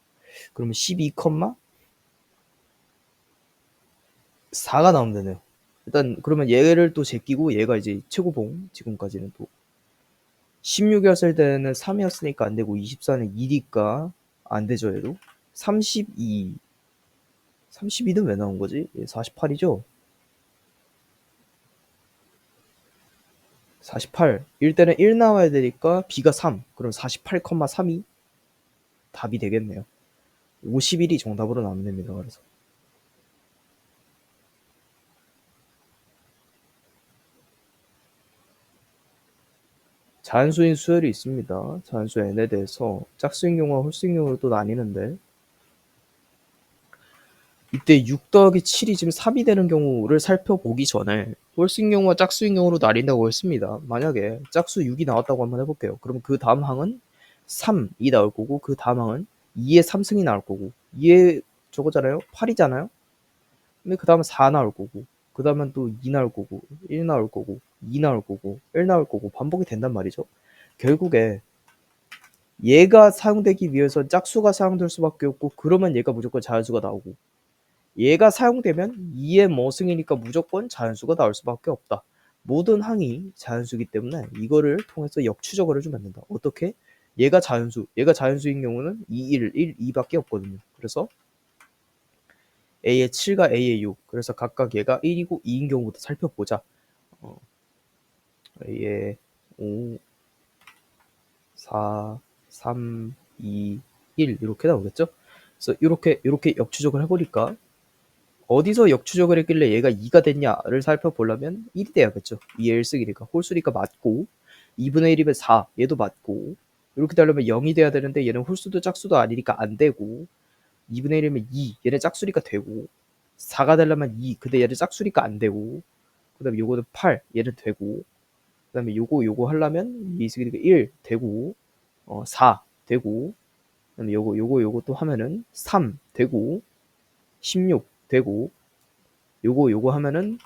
그러면 12, 4가 나오면 되네요. 일단 그러면 얘를 또 제끼고 얘가 이제 최고봉 지금까지는 또 16이었을 때는 3이었으니까 안 되고 24는 2니까 안 되죠. 얘도 32 32는 왜 나온 거지? 48이죠? 48. 1대는 1 나와야 되니까 B가 3. 그럼 48,3이 답이 되겠네요. 51이 정답으로 나오면 됩니다. 그래서 자연수인 수열이 있습니다. 자연수 n에 대해서 짝수인 경우와 홀수인 경우로 또 나뉘는데, 이때 6 더하기 7이 지금 3이 되는 경우를 살펴보기 전에 홀수인 경우와 짝수인 경우로 나뉜다고 했습니다. 만약에 짝수 6이 나왔다고 한번 해볼게요. 그러면 그 다음 항은 3이 나올 거고, 그 다음 항은 2의 3승이 나올 거고, 2의 저거잖아요? 8이잖아요? 근데 그 다음은 4 나올 거고, 그 다음은 또 2 나올 거고, 1 나올 거고, 2 나올 거고, 1 나올 거고, 반복이 된단 말이죠. 결국에 얘가 사용되기 위해서 짝수가 사용될 수밖에 없고, 그러면 얘가 무조건 자연수가 나오고, 얘가 사용되면 2의 뭐 승이니까 무조건 자연수가 나올 수밖에 없다. 모든 항이 자연수이기 때문에 이거를 통해서 역추적을 해주면 된다. 어떻게? 얘가 자연수인 경우는 2, 1, 2밖에 없거든요. 그래서 A의 7과 A의 6. 그래서 각각 얘가 1이고 2인 경우부터 살펴보자. A의 5, 4, 3, 2, 1 이렇게 나오겠죠? 그래서 이렇게 역추적을 해보니까 어디서 역추적을 했길래 얘가 2가 됐냐를 살펴보려면 1이 돼야겠죠. 2의 1승이니까. 홀수니까 맞고, 2분의 1이면 4, 얘도 맞고, 이렇게 되려면 0이 돼야 되는데 얘는 홀수도 짝수도 아니니까 안 되고, 2분의 1이면 2, 얘는 짝수니까 되고, 4가 되려면 2, 근데 얘는 짝수니까 안 되고, 그 다음에 요거는 8, 얘는 되고, 그 다음에 요거 하려면 2 있으니까 1 되고, 4 되고, 그 다음에 요거 또 하면은 3 되고, 16 되고, 요거 하면은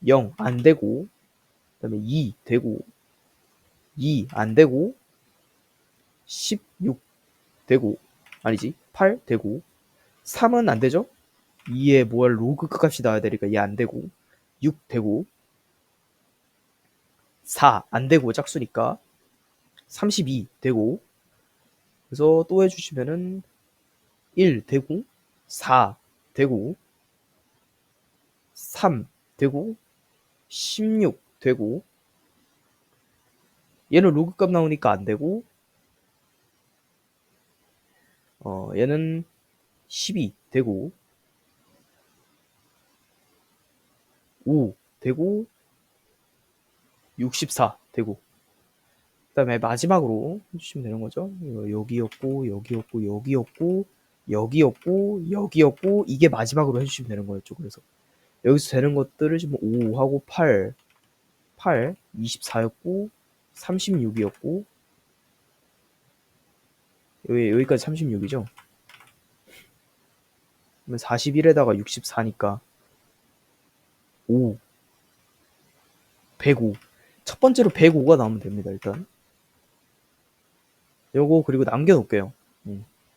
0 안 되고, 그 다음에 2 되고, 2 안 되고, 16 되고, 아니지, 8 되고, 3은 안 되죠? 2에 뭐야, 로그 값이 나와야 되니까 얘 안 되고, 6 되고, 4 안 되고, 짝수니까, 32 되고, 그래서 또 해주시면은 1 되고, 4 되고, 3 되고, 16 되고, 얘는 로그 값 나오니까 안 되고, 얘는 12 되고, 5 되고, 64 되고, 그 다음에 마지막으로 해주시면 되는 거죠. 여기였고, 여기였고, 여기였고, 여기였고, 여기였고, 이게 마지막으로 해주시면 되는 거였죠. 그래서 여기서 되는 것들을 지금 5하고 8, 24였고, 36이었고, 여기까지 36이죠. 그러면 41에다가 64니까 5, 105. 첫 번째로 105가 나오면 됩니다. 일단 요거 그리고 남겨놓을게요.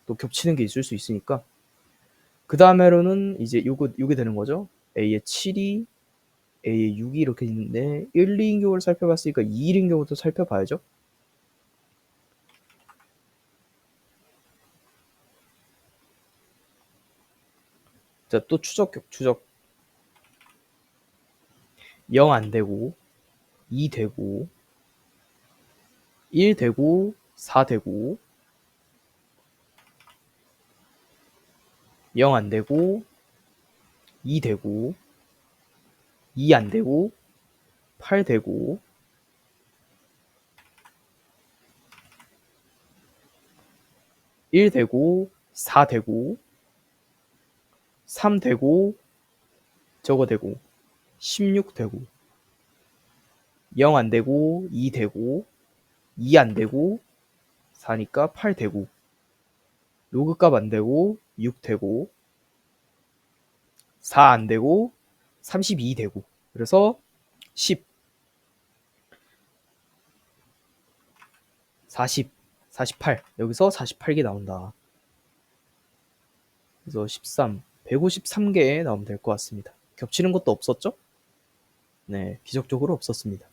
또 겹치는 게 있을 수 있으니까. 그 다음에로는 이제 요게 되는 거죠. A의 7이, A의 6이 이렇게 있는데 1, 2인 경우를 살펴봤으니까 2, 1인 경우도 살펴봐야죠. 자, 또 추적 0 안 되고 2 되고 1 되고 4 되고 0 안 되고 2 되고 2 안 되고 8 되고 1 되고 4 되고 3 되고 저거 되고 16 되고 0 안 되고 2 되고 2 안 되고 4니까 8 되고 로그 값 안 되고 6 되고 4 안 되고 32 되고 그래서 10 40 48 여기서 48개 나온다. 그래서 13 153개 나오면 될 것 같습니다. 겹치는 것도 없었죠? 네, 기적적으로 없었습니다.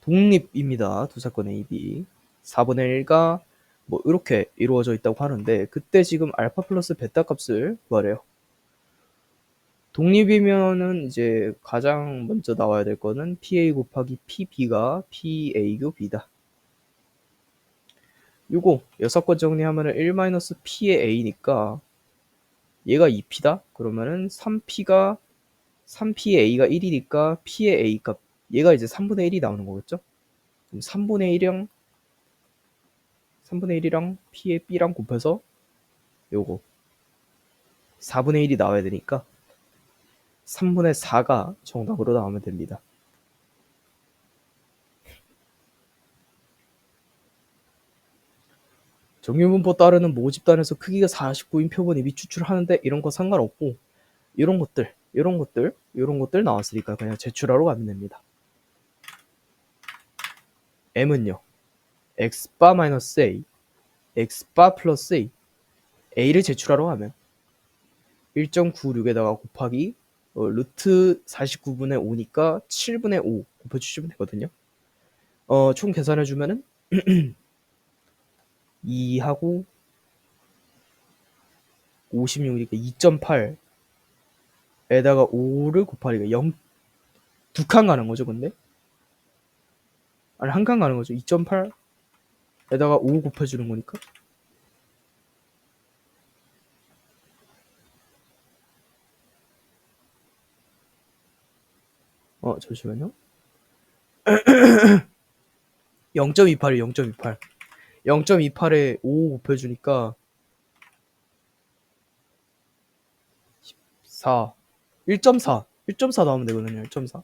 독립입니다. 두 사건 A, B. 4분의 1과 뭐 이렇게 이루어져 있다고 하는데 그때 지금 알파 플러스 베타 값을 구하래요. 독립이면은 이제 가장 먼저 나와야 될 거는 PA 곱하기 PB가 PA교 B다. 요거 6건 정리하면은 1-P의 A니까 얘가 2P다? 그러면은 3P의 A가 1이니까 P의 A 값 얘가 이제 3분의 1이 나오는 거겠죠? 그럼 3분의 1이랑 P의 B랑 곱해서 요거 4분의 1이 나와야 되니까 3분의 4가 정답으로 나오면 됩니다. 정유분포 따르는 모집단에서 크기가 49인 표본 이미 추출하는데 이런 거 상관없고 이런 것들 나왔으니까 그냥 제출하러 가면 됩니다. M은요. X바 마이너스 A, X바 플러스 A, A를 제출하러 가면 1.96에다가 곱하기 루트 49분의 5니까 7분의 5 곱해주시면 되거든요. 총 계산해주면은 2하고 56이니까 2.8에다가 5를 곱하니까 0, 2칸 가는 거죠, 근데? 아니, 한 칸 가는 거죠. 2.8에다가 5 곱해주는 거니까. 잠시만요. 0.28이에요, 0.28. 0.28에 5 곱해주니까 14, 1.4 나오면 되거든요. 1.4.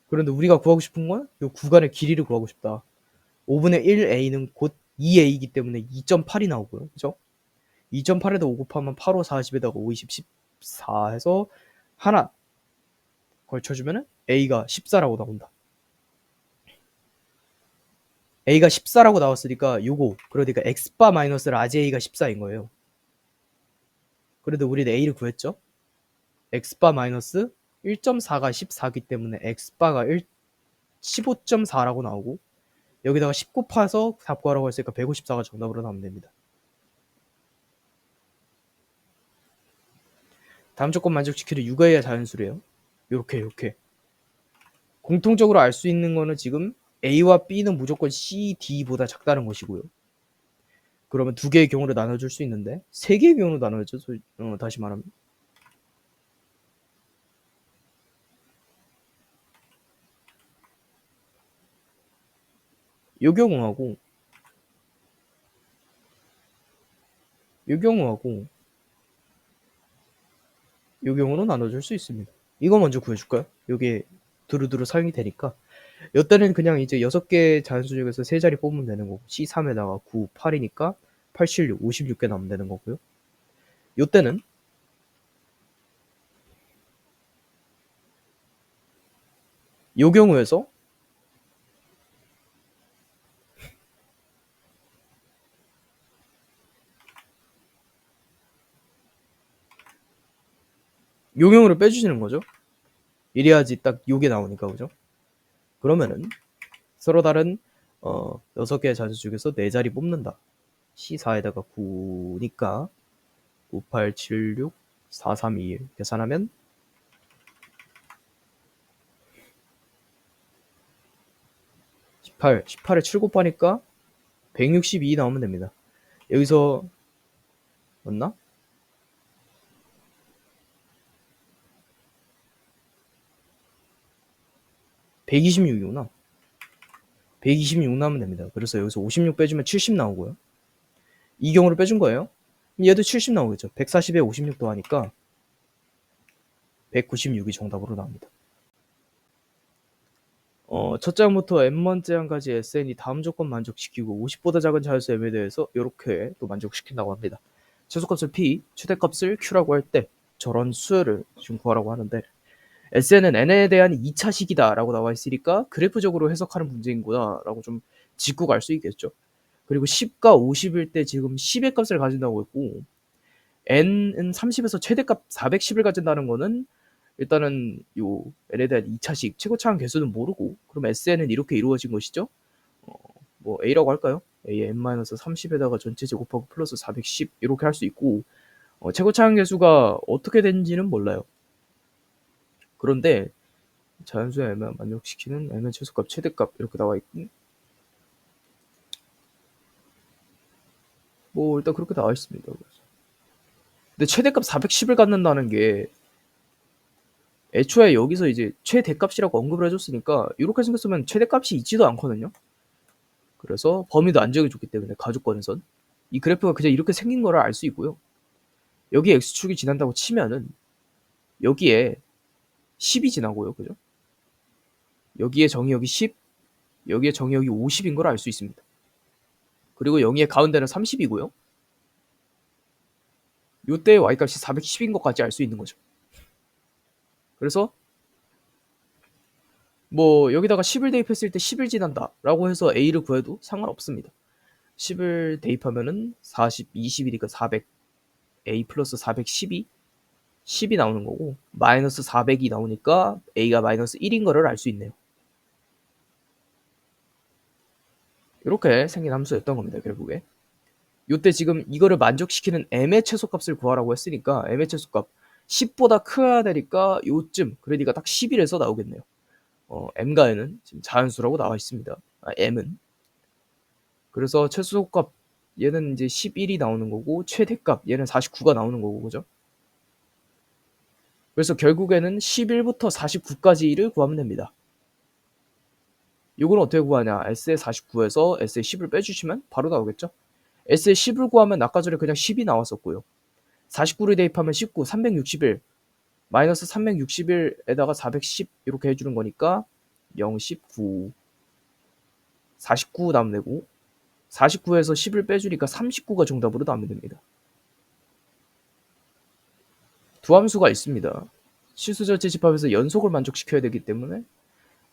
그런데 우리가 구하고 싶은 건 이 구간의 길이를 구하고 싶다. 5분의 1a는 곧 2a이기 때문에 2.8이 나오고요. 그죠? 2.8에다 5 곱하면 8, 5, 40에다가 5, 20, 14 해서 하나 걸쳐주면은 a가 14라고 나온다. a가 14라고 나왔으니까 요거 그러니까 x바 마이너스 라지 a가 14인 거예요. 그래도 우리는 a를 구했죠. x바 마이너스 1.4가 14기 때문에 x바가 15.4라고 나오고 여기다가 10 곱해서 답 구하라고 했으니까 154가 정답으로 나오면 됩니다. 다음 조건 만족시키는 육아의 자연수래요. 요렇게 공통적으로 알 수 있는 거는 지금 A와 B는 무조건 C, D보다 작다는 것이고요. 그러면 두 개의 경우를 나눠줄 수 있는데 세 개의 경우로 나눠야죠. 다시 말하면 요 경우하고 요 경우로 나눠줄 수 있습니다. 이거 먼저 구해줄까요? 요게 두루두루 사용이 되니까 요때는 그냥 이제 6개 자연수 중에서 3자리 뽑으면 되는 거고 C3에다가 9, 8이니까 8, 7, 6, 56개 나오면 되는 거고요. 요때는 요 경우에서 요 경우를 빼주시는 거죠. 이래야지 딱 요게 나오니까 그죠? 그러면은 서로 다른 6개의 자수 중에서 4자리 뽑는다. C4에다가 9니까 9, 8, 7, 6, 4, 3, 2, 1 계산하면 18에 7 곱하니까 162 나오면 됩니다. 여기서 맞나? (126이구나) 126 나오면 됩니다. 그래서 여기서 56 빼주면 70 나오고요. 이 경우를 빼준 거예요. 얘도 70 나오겠죠. 140에 56 더하니까 196이 정답으로 나옵니다. 첫 장부터 n번째 항까지 SN이 다음 조건 만족시키고 50보다 작은 자연수 m에 대해서 이렇게 또 만족시킨다고 합니다. 최소값을 p, 최대값을 q라고 할 때 저런 수를 지금 구하라고 하는데 SN은 n에 대한 2차식이다 라고 나와 있으니까 그래프적으로 해석하는 문제인구나 라고 좀 짚고 갈 수 있겠죠. 그리고 10과 50일 때 지금 10의 값을 가진다고 했고 n은 30에서 최대값 410을 가진다는 거는 일단은 요 n에 대한 2차식 최고차항 개수는 모르고 그럼 SN은 이렇게 이루어진 것이죠. 뭐 A라고 할까요? A의 n-30에다가 전체 제곱하고 플러스 410 이렇게 할 수 있고, 최고차항 계수가 어떻게 되는지는 몰라요. 그런데 자연수의 M을 만족시키는 M의 최소값, 최대값 이렇게 나와 있고, 뭐 일단 그렇게 나와 있습니다. 그래서. 근데 최대값 410을 갖는다는 게 애초에 여기서 이제 최대값이라고 언급을 해줬으니까 이렇게 생겼으면 최대값이 있지도 않거든요. 그래서 범위도 안 정해줬기 때문에 가족권에선 이 그래프가 그냥 이렇게 생긴 거를 알 수 있고요. 여기 x축이 지난다고 치면은 여기에 10이 지나고요. 그죠? 여기에 정의역이 10, 여기에 정의역이 50인 걸 알 수 있습니다. 그리고 여기에 가운데는 30이고요. 요때 y값이 410인 것까지 알 수 있는 거죠. 그래서 뭐 여기다가 10을 대입했을 때 10을 지난다 라고 해서 a를 구해도 상관없습니다. 10을 대입하면은 40, 20이니까 400, a 플러스 412, 10이 나오는 거고 마이너스 400이 나오니까 a가 마이너스 1인 거를 알 수 있네요. 이렇게 생긴 함수였던 겁니다. 결국에 요때 지금 이거를 만족시키는 m의 최소값을 구하라고 했으니까 m의 최소값 10보다 커야 되니까 요쯤 그러니까 딱 11에서 나오겠네요. m과 n은 지금 자연수라고 나와 있습니다. m은 그래서 최소값 얘는 이제 11이 나오는 거고 최대값 얘는 49가 나오는 거고 그죠? 그래서 결국에는 11부터 49까지를 구하면 됩니다. 이건 어떻게 구하냐? S의 49에서 S의 10을 빼주시면 바로 나오겠죠? S의 10을 구하면 아까 전에 그냥 10이 나왔었고요. 49를 대입하면 19, 361, 마이너스 361에다가 410 이렇게 해주는 거니까 0, 19, 49 나오면 되고 49에서 10을 빼주니까 39가 정답으로 나오면 됩니다. 두 함수가 있습니다. 실수 전체 집합에서 연속을 만족시켜야 되기 때문에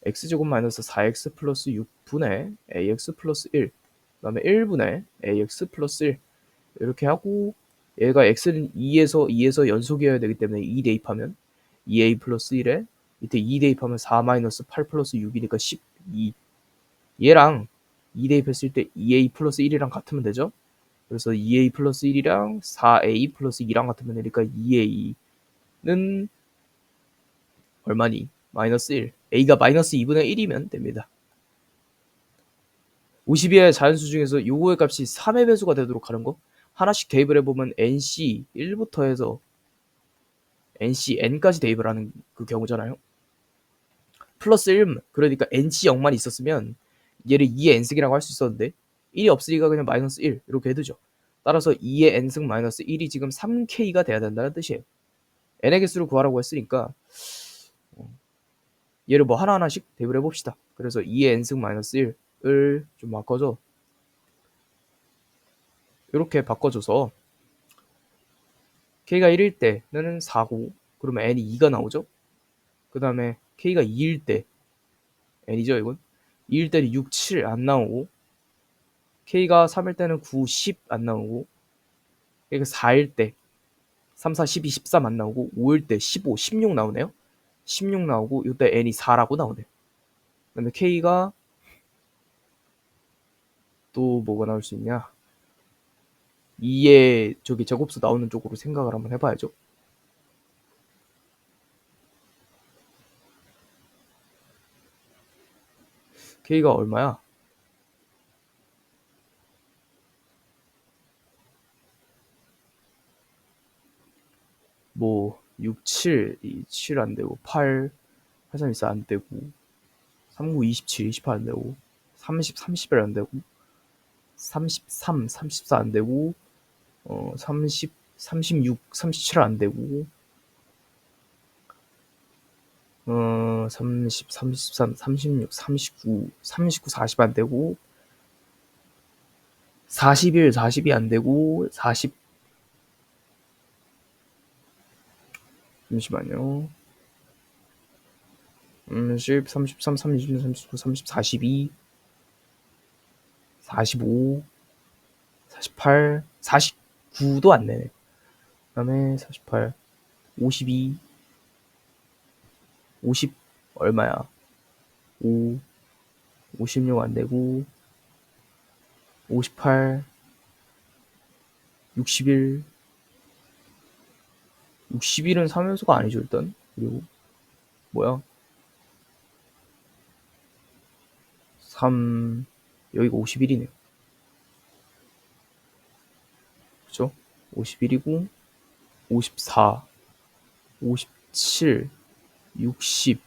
x제곱 마이너스 4x 플러스 6분의 ax 플러스 1, 그 다음에 1분의 ax 플러스 1 이렇게 하고 얘가 x는 2에서 연속이어야 되기 때문에 2 대입하면 2a 플러스 1에 밑에 2 대입하면 4 마이너스 8 플러스 6이니까 12 얘랑 2 대입했을 때 2a 플러스 1이랑 같으면 되죠. 그래서 2a 플러스 1이랑 4a 플러스 2랑 같으면 되니까 2a는 얼마니? 마이너스 1. a가 마이너스 2분의 1이면 됩니다. 52의 자연수 중에서 요거의 값이 3의 배수가 되도록 하는 거 하나씩 대입을 해보면 nc 1부터 해서 nc n까지 대입을 하는 그 경우잖아요. 플러스 1, 그러니까 nc 0만 있었으면 얘를 2의 n승이라고 할 수 있었는데 1이 없으니까 그냥 마이너스 1 이렇게 해두죠. 따라서 2의 n승 마이너스 1이 지금 3k가 돼야 된다는 뜻이에요. n의 개수를 구하라고 했으니까 얘를 뭐 하나하나씩 대입을 해봅시다. 그래서 2의 n승 마이너스 1을 좀 바꿔줘. 이렇게 바꿔줘서 k가 1일 때는 4고 그러면 n이 2가 나오죠. 그 다음에 k가 2일 때 n이죠 이건 2일 때는 6, 7 안 나오고 k가 3일 때는 9, 10 안 나오고 k가 4일 때 3, 4, 12, 13 안 나오고 5일 때 15, 16 나오네요. 16 나오고 이때 n이 4라고 나오네요. 그 다음에 k가 또 뭐가 나올 수 있냐 2의 저기 제곱수 나오는 쪽으로 생각을 한번 해봐야죠. k가 얼마야? 뭐 6, 7, 7 안 되고 8, 8, 3, 24 안 되고 39, 27, 28 안 되고 30, 31 안 되고 33, 34 안 되고 30, 36, 37 안 되고 30, 33, 36, 39, 39, 40 안 되고 41, 42 안 되고 40 잠시만요. 10, 33, 36, 39, 30, 42 45 48 49도 안 되네. 그 다음에 48 52 50 얼마야? 5 56 안 되고 58, 61, 61은 3요소가 아니죠, 일단. 그리고, 뭐야? 3, 여기가 51이네요. 그죠? 51이고, 54, 57, 60,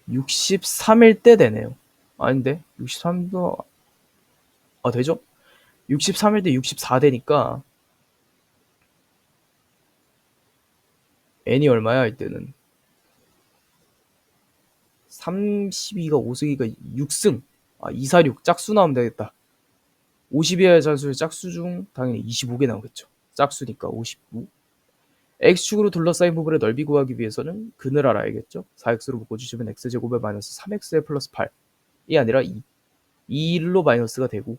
63일 때 되네요. 아닌데? 63도, 되죠? 63일 때 64되니까, n이 얼마야, 이때는? 32가 5승이가 6승. 246. 짝수 나오면 되겠다. 50이어야 잔수의 짝수 중 당연히 25개 나오겠죠. 짝수니까 59. x축으로 둘러싸인 부분의 넓이 구하기 위해서는 근을 알아야겠죠. 4x로 묶어주시면 x제곱에 마이너스 3x에 플러스 8이 아니라 2. 2로 마이너스가 되고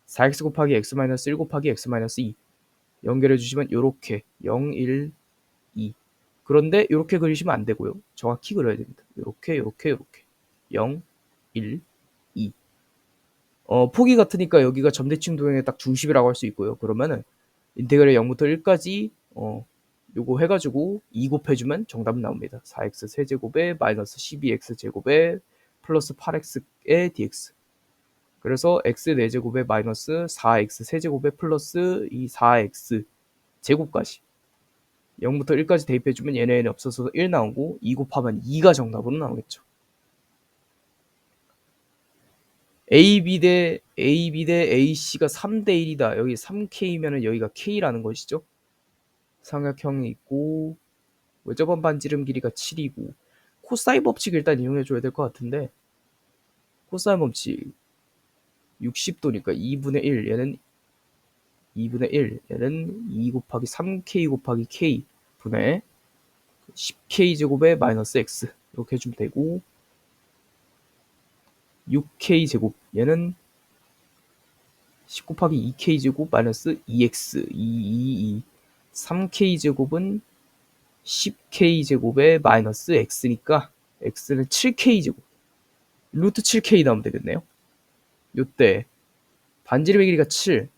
4x 곱하기 x 마이너스 1 곱하기 x 마이너스 2 연결해주시면 요렇게 0, 1, 2. 그런데 요렇게 그리시면 안 되고요. 정확히 그려야 됩니다. 요렇게 0, 1, 2. 폭이 같으니까 여기가 점대칭 도형의 딱 중심이라고 할 수 있고요. 그러면은 인테그랄 0부터 1까지 요거 해가지고 2 곱해주면 정답은 나옵니다. 4x 세제곱에 마이너스 12x 제곱에 플러스 8x의 dx. 그래서 x 4제곱에 마이너스 4x 세제곱에 플러스 이 4x 제곱까지 0부터 1까지 대입해주면 얘네는 없어서 1 나오고 2 곱하면 2가 정답으로 나오겠죠. AB 대 AC가 3대 1이다. 여기 3K면은 여기가 K라는 것이죠. 삼각형이 있고 외접원 반지름 길이가 7이고 코사인 법칙 일단 이용해줘야 될 것 같은데 코사인 법칙 60도니까 2분의 1 얘는 2분의 1 얘는 2 곱하기 3K 곱하기 K 분의 10K 제곱에 마이너스 X 이렇게 해주면 되고 6K 제곱 얘는 10 곱하기 2K 제곱 마이너스 2X 2 3K 제곱은 10K 제곱에 마이너스 X니까 X는 7K 제곱 루트 7K 나오면 되겠네요. 요때 반지름의 길이가 7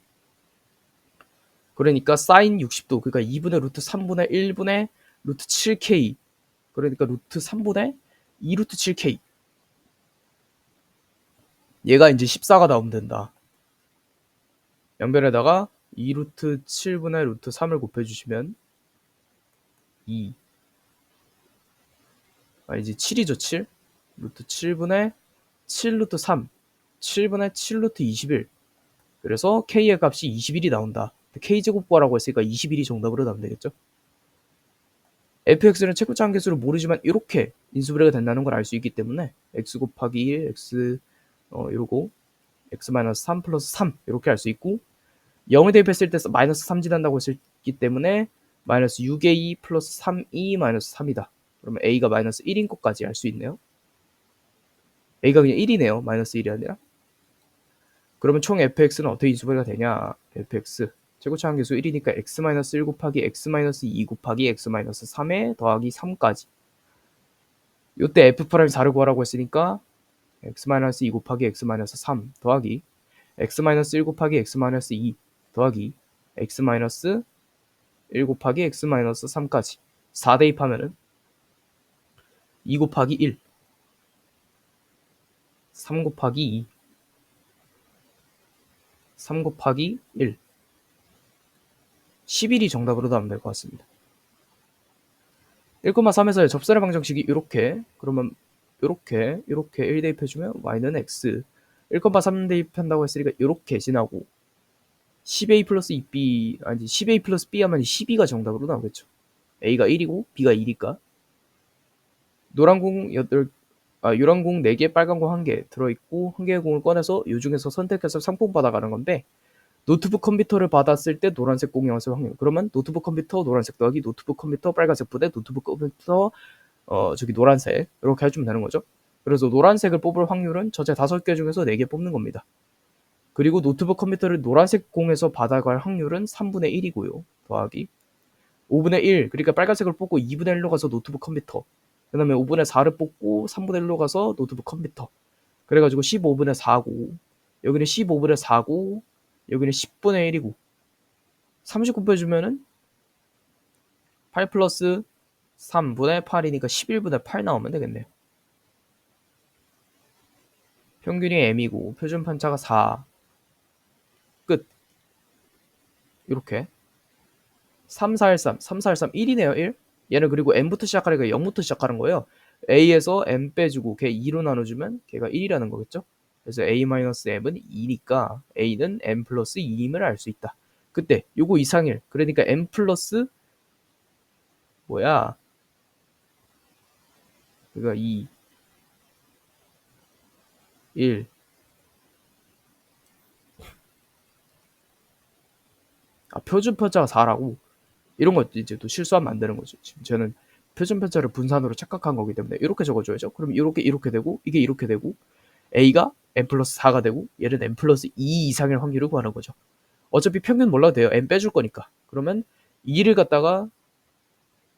그러니까 사인 60도 그러니까 2분의 루트 3분의 1분의 루트 7K 그러니까 루트 3분의 2 루트 7K 얘가 이제 14가 나오면 된다. 양변에다가 2 루트 7분의 루트 3을 곱해주시면 2 이제 7이죠 7 루트 7분의 7 루트 3 7분의 7 루트 21 그래서 K의 값이 21이 나온다. K제곱 구하라고 했으니까 21이 정답으로 나오면 되겠죠. fx는 최고차 한계수를 모르지만 이렇게 인수분해가 된다는 걸 알 수 있기 때문에 x 곱하기 1 x 이러고 x-3 플러스 3 이렇게 알 수 있고 0을 대입했을 때 마이너스 3 지난다고 했기 때문에 마이너스 6a 플러스 3e 마이너스 3이다. 그러면 a가 마이너스 1인 것까지 알 수 있네요. a가 그냥 1이네요. 마이너스 1이 아니라. 그러면 총 fx는 어떻게 인수분해가 되냐? fx 최고차 한계수 1이니까 x-1 곱하기 x-2 곱하기 x-3에 더하기 3까지. 요때 f' 4를 구하라고 했으니까 x-2 곱하기 x-3 더하기 x-1 곱하기 x-2 더하기 x-1 곱하기 x-3까지 4 대입하면은 2 곱하기 1 3 곱하기 2 3 곱하기 1 11이 정답으로 나오면 될 것 같습니다. 1,3에서의 접선의 방정식이 이렇게 그러면 이렇게 1 대입해주면 y는 x 1,3 대입한다고 했으니까 이렇게 지나고 10a 플러스 2b 아니 10a 플러스 b 하면 12가 정답으로 나오겠죠. a가 1이고 b가 2니까 노란 공 8, 유랑 공 4개 빨간 공 1개 들어있고 1개의 공을 꺼내서 이 중에서 선택해서 상품 받아가는 건데 노트북 컴퓨터를 받았을 때 노란색 공이 왔을 확률. 그러면 노트북 컴퓨터 노란색 더하기 노트북 컴퓨터 빨간색 부대 노트북 컴퓨터 노란색 이렇게 해주면 되는 거죠. 그래서 노란색을 뽑을 확률은 전체 5개 중에서 4개 뽑는 겁니다. 그리고 노트북 컴퓨터를 노란색 공에서 받아갈 확률은 3분의 1이고요. 더하기 5분의 1 그러니까 빨간색을 뽑고 2분의 1로 가서 노트북 컴퓨터 그 다음에 5분의 4를 뽑고 3분의 1로 가서 노트북 컴퓨터 그래가지고 15분의 4고 여기는 15분의 4고 여기는 10분의 1이고 39 빼주면은 8 플러스 3분의 8이니까 11분의 8 나오면 되겠네요. 평균이 m이고 표준 편차가 4. 끝. 이렇게 3, 4, 1, 3, 3, 4, 1, 3, 1이네요. 1. 얘는 그리고 m부터 시작하니까 0부터 시작하는 거예요. a에서 m 빼주고 걔 2로 나눠주면 걔가 1이라는 거겠죠. 그래서 a-m은 2니까 a는 m 플러스 2임을 알 수 있다. 그때 요거 이상일. 그러니까 m 플러스 뭐야? 그러니까 2, 1. 아, 표준 편차가 4라고. 이런 거 이제 또 실수하면 안 되는 거죠. 지금 저는 표준 편차를 분산으로 착각한 거기 때문에 이렇게 적어줘야죠. 그럼 이렇게 되고 이게 이렇게 되고 a가 n 플러스 4가 되고 얘는 n 플러스 2 이상일 확률을 구하는 거죠. 어차피 평균 몰라도 돼요. n 빼줄 거니까. 그러면 2를 갖다가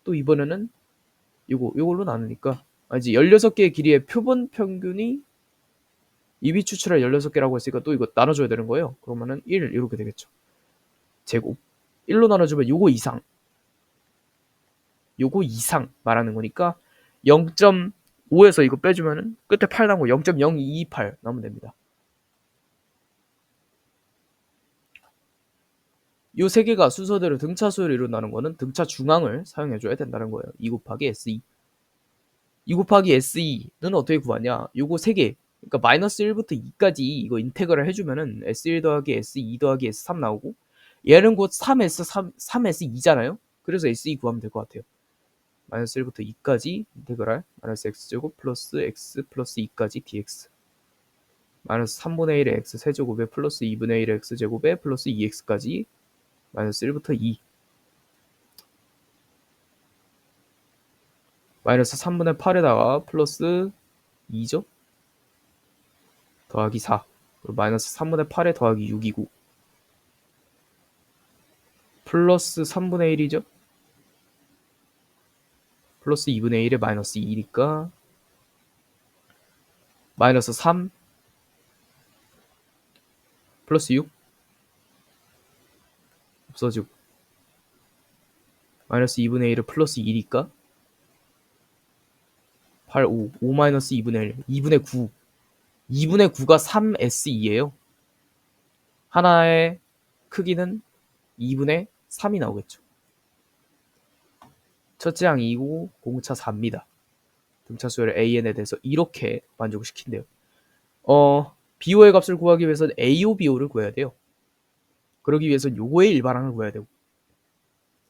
또 이번에는 요걸로 나누니까 이제 16개의 길이의 표본 평균이 이비 추출할 16개라고 했으니까 또 이거 나눠줘야 되는 거예요. 그러면은 1 이렇게 되겠죠. 제곱 1로 나눠주면 요거 이상 말하는 거니까 0.5에서 이거 빼주면은 끝에 8 나오고 0.0228 나오면 됩니다. 이 세 개가 순서대로 등차 수열을 이룬다는 거는 등차 중앙을 사용해줘야 된다는 거예요. 2 곱하기 SE. 2 곱하기 SE는 어떻게 구하냐? 요거 세 개. 그러니까 마이너스 1부터 2까지 이거 인테그럴 해주면은 S1 더하기 S2 더하기 S3 나오고 얘는 곧 3S2잖아요? 그래서 SE 구하면 될 것 같아요. 마이너스 1부터 2까지 인테그랄 마이너스 x제곱 플러스 x 플러스 2까지 dx 마이너스 3분의 1의 x 세제곱에 플러스 2분의 1의 x제곱에 플러스 2x까지 마이너스 1부터 2 마이너스 3분의 8에다가 플러스 2죠? 더하기 4 그리고 마이너스 3분의 8에 더하기 6이고 플러스 3분의 1이죠? 플러스 2분의 1에 마이너스 2니까 마이너스 3 플러스 6 없어지고 마이너스 2분의 1은 플러스 2니까 8, 5 마이너스 2분의 1 2분의 9 2분의 9가 3S2예요. 하나의 크기는 2분의 3이 나오겠죠. 첫째 항 2고 공차 4입니다. 등차 수열 AN에 대해서 이렇게 만족을 시킨대요. BO의 값을 구하기 위해서는 AO, BO를 구해야 돼요. 그러기 위해서는 요거의 일반항을 구해야 되고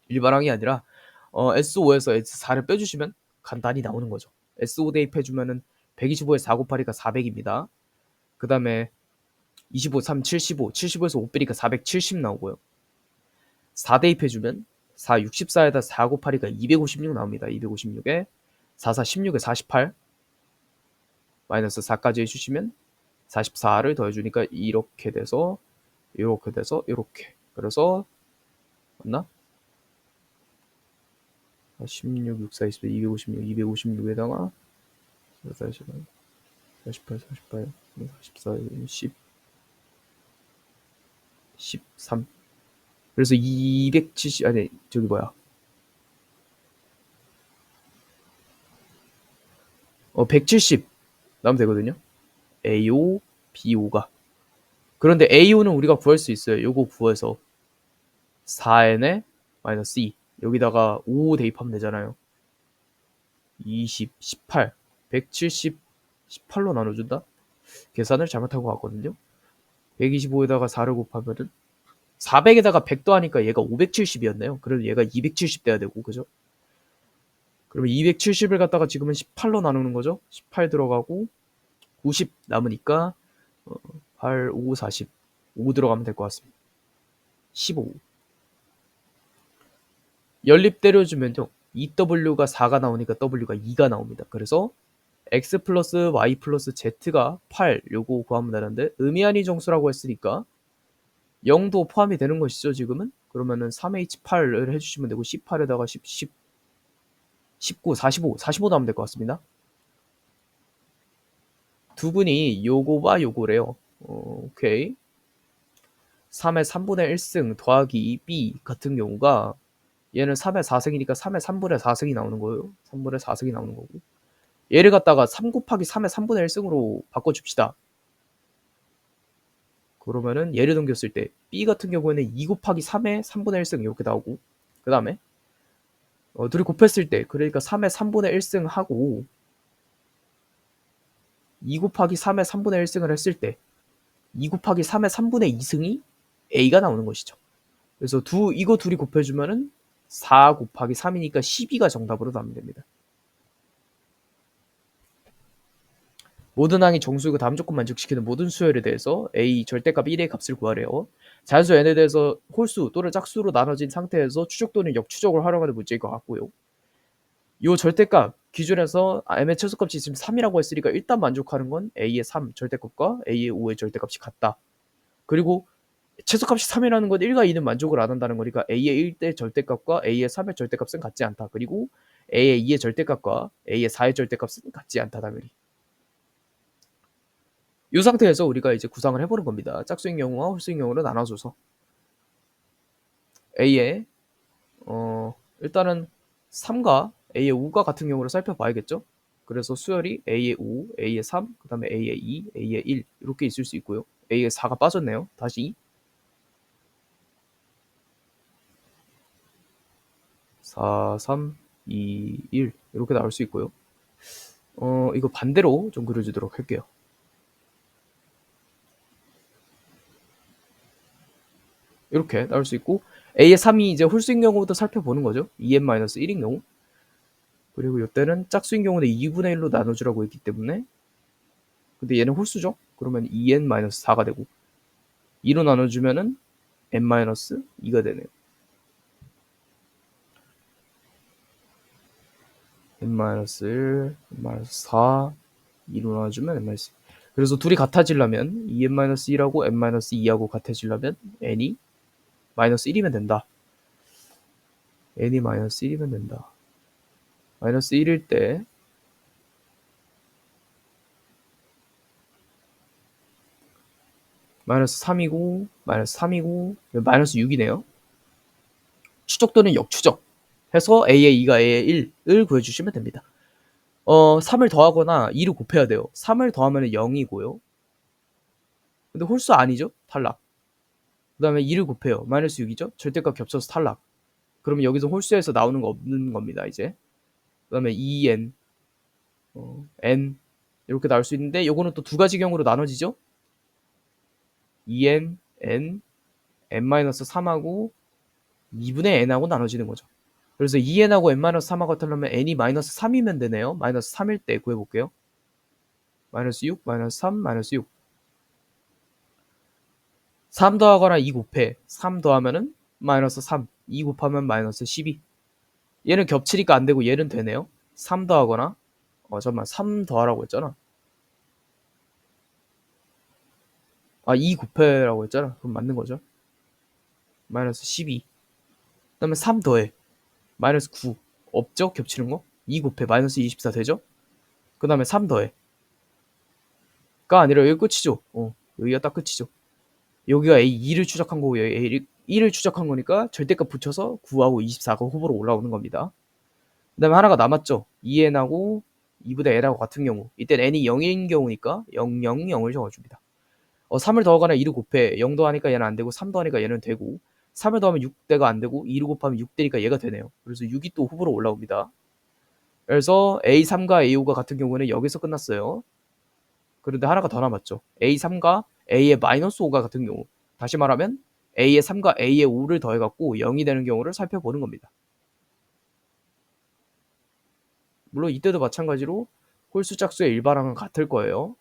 일반항이 아니라 S5에서 S4를 빼주시면 간단히 나오는 거죠. S5 대입해주면은 125에 4 곱하니까 400입니다. 그 다음에 25, 3, 75, 75에서 5 빼니까 470 나오고요. 4 대입해주면 4, 64에다 4 곱하니까 256 나옵니다. 256에 4, 4, 16에 48 마이너스 4까지 해주시면 44를 더해주니까 이렇게 돼서 이렇게 그래서 맞나? 16, 6, 4, 20, 256, 256에다가 48, 48, 44, 10, 13 그래서 270 아니 저기 뭐야 170 나오면 되거든요. AO, BO가 그런데 AO는 우리가 구할 수 있어요. 요거 구해서 4n에 마이너스 2 여기다가 5 대입하면 되잖아요. 20, 18 170 18로 나눠준다? 계산을 잘못한 것 같거든요. 125에다가 4를 곱하면은 400에다가 100 더하니까 얘가 570이었네요. 그래도 얘가 270 돼야 되고 그죠? 그러면 270을 갖다가 지금은 18로 나누는 거죠. 18 들어가고 90 남으니까 8, 5, 40 5 들어가면 될 것 같습니다. 15 연립 때려주면요. EW가 4가 나오니까 W가 2가 나옵니다. 그래서 X 플러스 Y 플러스 Z가 8 요거 구하면 되는데 의미아니 정수라고 했으니까 0도 포함이 되는 것이죠 지금은. 그러면은 3H8을 해주시면 되고 18에다가 10, 19, 45 나오면 될 것 같습니다. 두 분이 요거와 요거래요. 오케이. 3의 3분의 1승 더하기 b 같은 경우가 얘는 3의 4승이니까 3의 3분의 4승이 나오는 거예요. 3분의 4승이 나오는 거고. 얘를 갖다가 3 곱하기 3의 3분의 1승으로 바꿔줍시다. 그러면은 얘를 넘겼을 때 b 같은 경우에는 2 곱하기 3의 3분의 1승 이렇게 나오고, 그 다음에 둘이 곱했을 때 그러니까 3의 3분의 1승 하고 2 곱하기 3의 3분의 1승을 했을 때 2 곱하기 3의 3분의 2승이 a가 나오는 것이죠. 그래서 이거 둘이 곱해주면은 4 곱하기 3이니까 12가 정답으로 나오면 됩니다. 모든 항이 정수이고 다음 조건 만족시키는 모든 수열에 대해서 a 절대값 1의 값을 구하래요. 자연수 n에 대해서 홀수 또는 짝수로 나눠진 상태에서 추적 또는 역추적을 활용하는 문제일 것 같고요. 이 절대값 기준에서 m의 최소값이 있으면 3이라고 했으니까 일단 만족하는 건 a의 3 절대값과 a의 5의 절대값이 같다. 그리고 최소값이 3이라는 건 1과 2는 만족을 안 한다는 거니까 a의 1의 절대값과 a의 3의 절대값은 같지 않다. 그리고 a의 2의 절대값과 a의 4의 절대값은 같지 않다. 당연히. 이 상태에서 우리가 이제 구상을 해보는 겁니다. 짝수인 경우와 홀수인 경우를 나눠줘서 a의 일단은 3과 a의 5가 같은 경우를 살펴봐야겠죠. 그래서 수열이 a의 5, a의 3, 그 다음에 a의 2, a의 1 이렇게 있을 수 있고요. a의 4가 빠졌네요. 다시 4, 3, 2, 1 이렇게 나올 수 있고요. 이거 반대로 좀 그려주도록 할게요. 이렇게 나올 수 있고 a의 3이 이제 홀수인 경우도 살펴보는 거죠. 2n-1인 경우. 그리고 이때는 짝수인 경우는 2분의 1로 나눠주라고 했기 때문에, 근데 얘는 홀수죠. 그러면 2n-4가 되고 2로 나눠주면은 n-2가 되네요. n-1, n-4, 2로 나눠주면 n-2. 그래서 둘이 같아지려면 2n-1하고 n-2하고 같아지려면 n이 -1이면 된다. n이 -1이면 된다. -1일 때 -3이고 -3이고 -6이네요. 추적 또는 역추적 해서 a의 2가 a의 1을 구해주시면 됩니다. 3을 더하거나 2를 곱해야 돼요. 3을 더하면 0이고요. 근데 홀수 아니죠? 탈락. 그 다음에 2를 곱해요. -6이죠? 절대값 겹쳐서 탈락. 그러면 여기서 홀수에서 나오는 거 없는 겁니다. 이제 그 다음에 2n n 이렇게 나올 수 있는데 요거는 또 두 가지 경우로 나눠지죠. 2n, n, n-3하고 2분의 n하고 나눠지는 거죠. 그래서 2n하고 n-3하고 같으려면 n이 -3이면 되네요. -3일 때 구해볼게요. -6, -3, -6 3 더하거나 2 곱해 3 더하면은 -3 2 곱하면 -12 얘는 겹치니까 안 되고 얘는 되네요. 3 더하거나 잠깐만 3 더하라고 했잖아. 2 곱해라고 했잖아. 그럼 맞는 거죠. -12 그 다음에 3 더해 -9 없죠? 겹치는 거? 2 곱해 -24 되죠? 그 다음에 3 더해 가 아니라 여기 끝이죠. 여기가 딱 끝이죠. 여기가 A2를 추적한 거고 여기 A1을 추적한 거니까 절대값 붙여서 9하고 24가 후보로 올라오는 겁니다. 그 다음에 하나가 남았죠. 2n하고 2분의 n하고 같은 경우 이때는 n이 0인 경우니까 0, 0, 0을 적어줍니다. 3을 더하거나 2를 곱해 0 더하니까 얘는 안 되고 3 더하니까 얘는 되고 3을 더하면 6대가 안 되고 2를 곱하면 6대니까 얘가 되네요. 그래서 6이 또 후보로 올라옵니다. 그래서 A3과 A5가 같은 경우는 여기서 끝났어요. 그런데 하나가 더 남았죠. A3과 A의 -5가 같은 경우 다시 말하면 A의 3과 A의 5를 더해갖고 0이 되는 경우를 살펴보는 겁니다. 물론 이때도 마찬가지로 홀수 짝수의 일반항은 같을 거예요.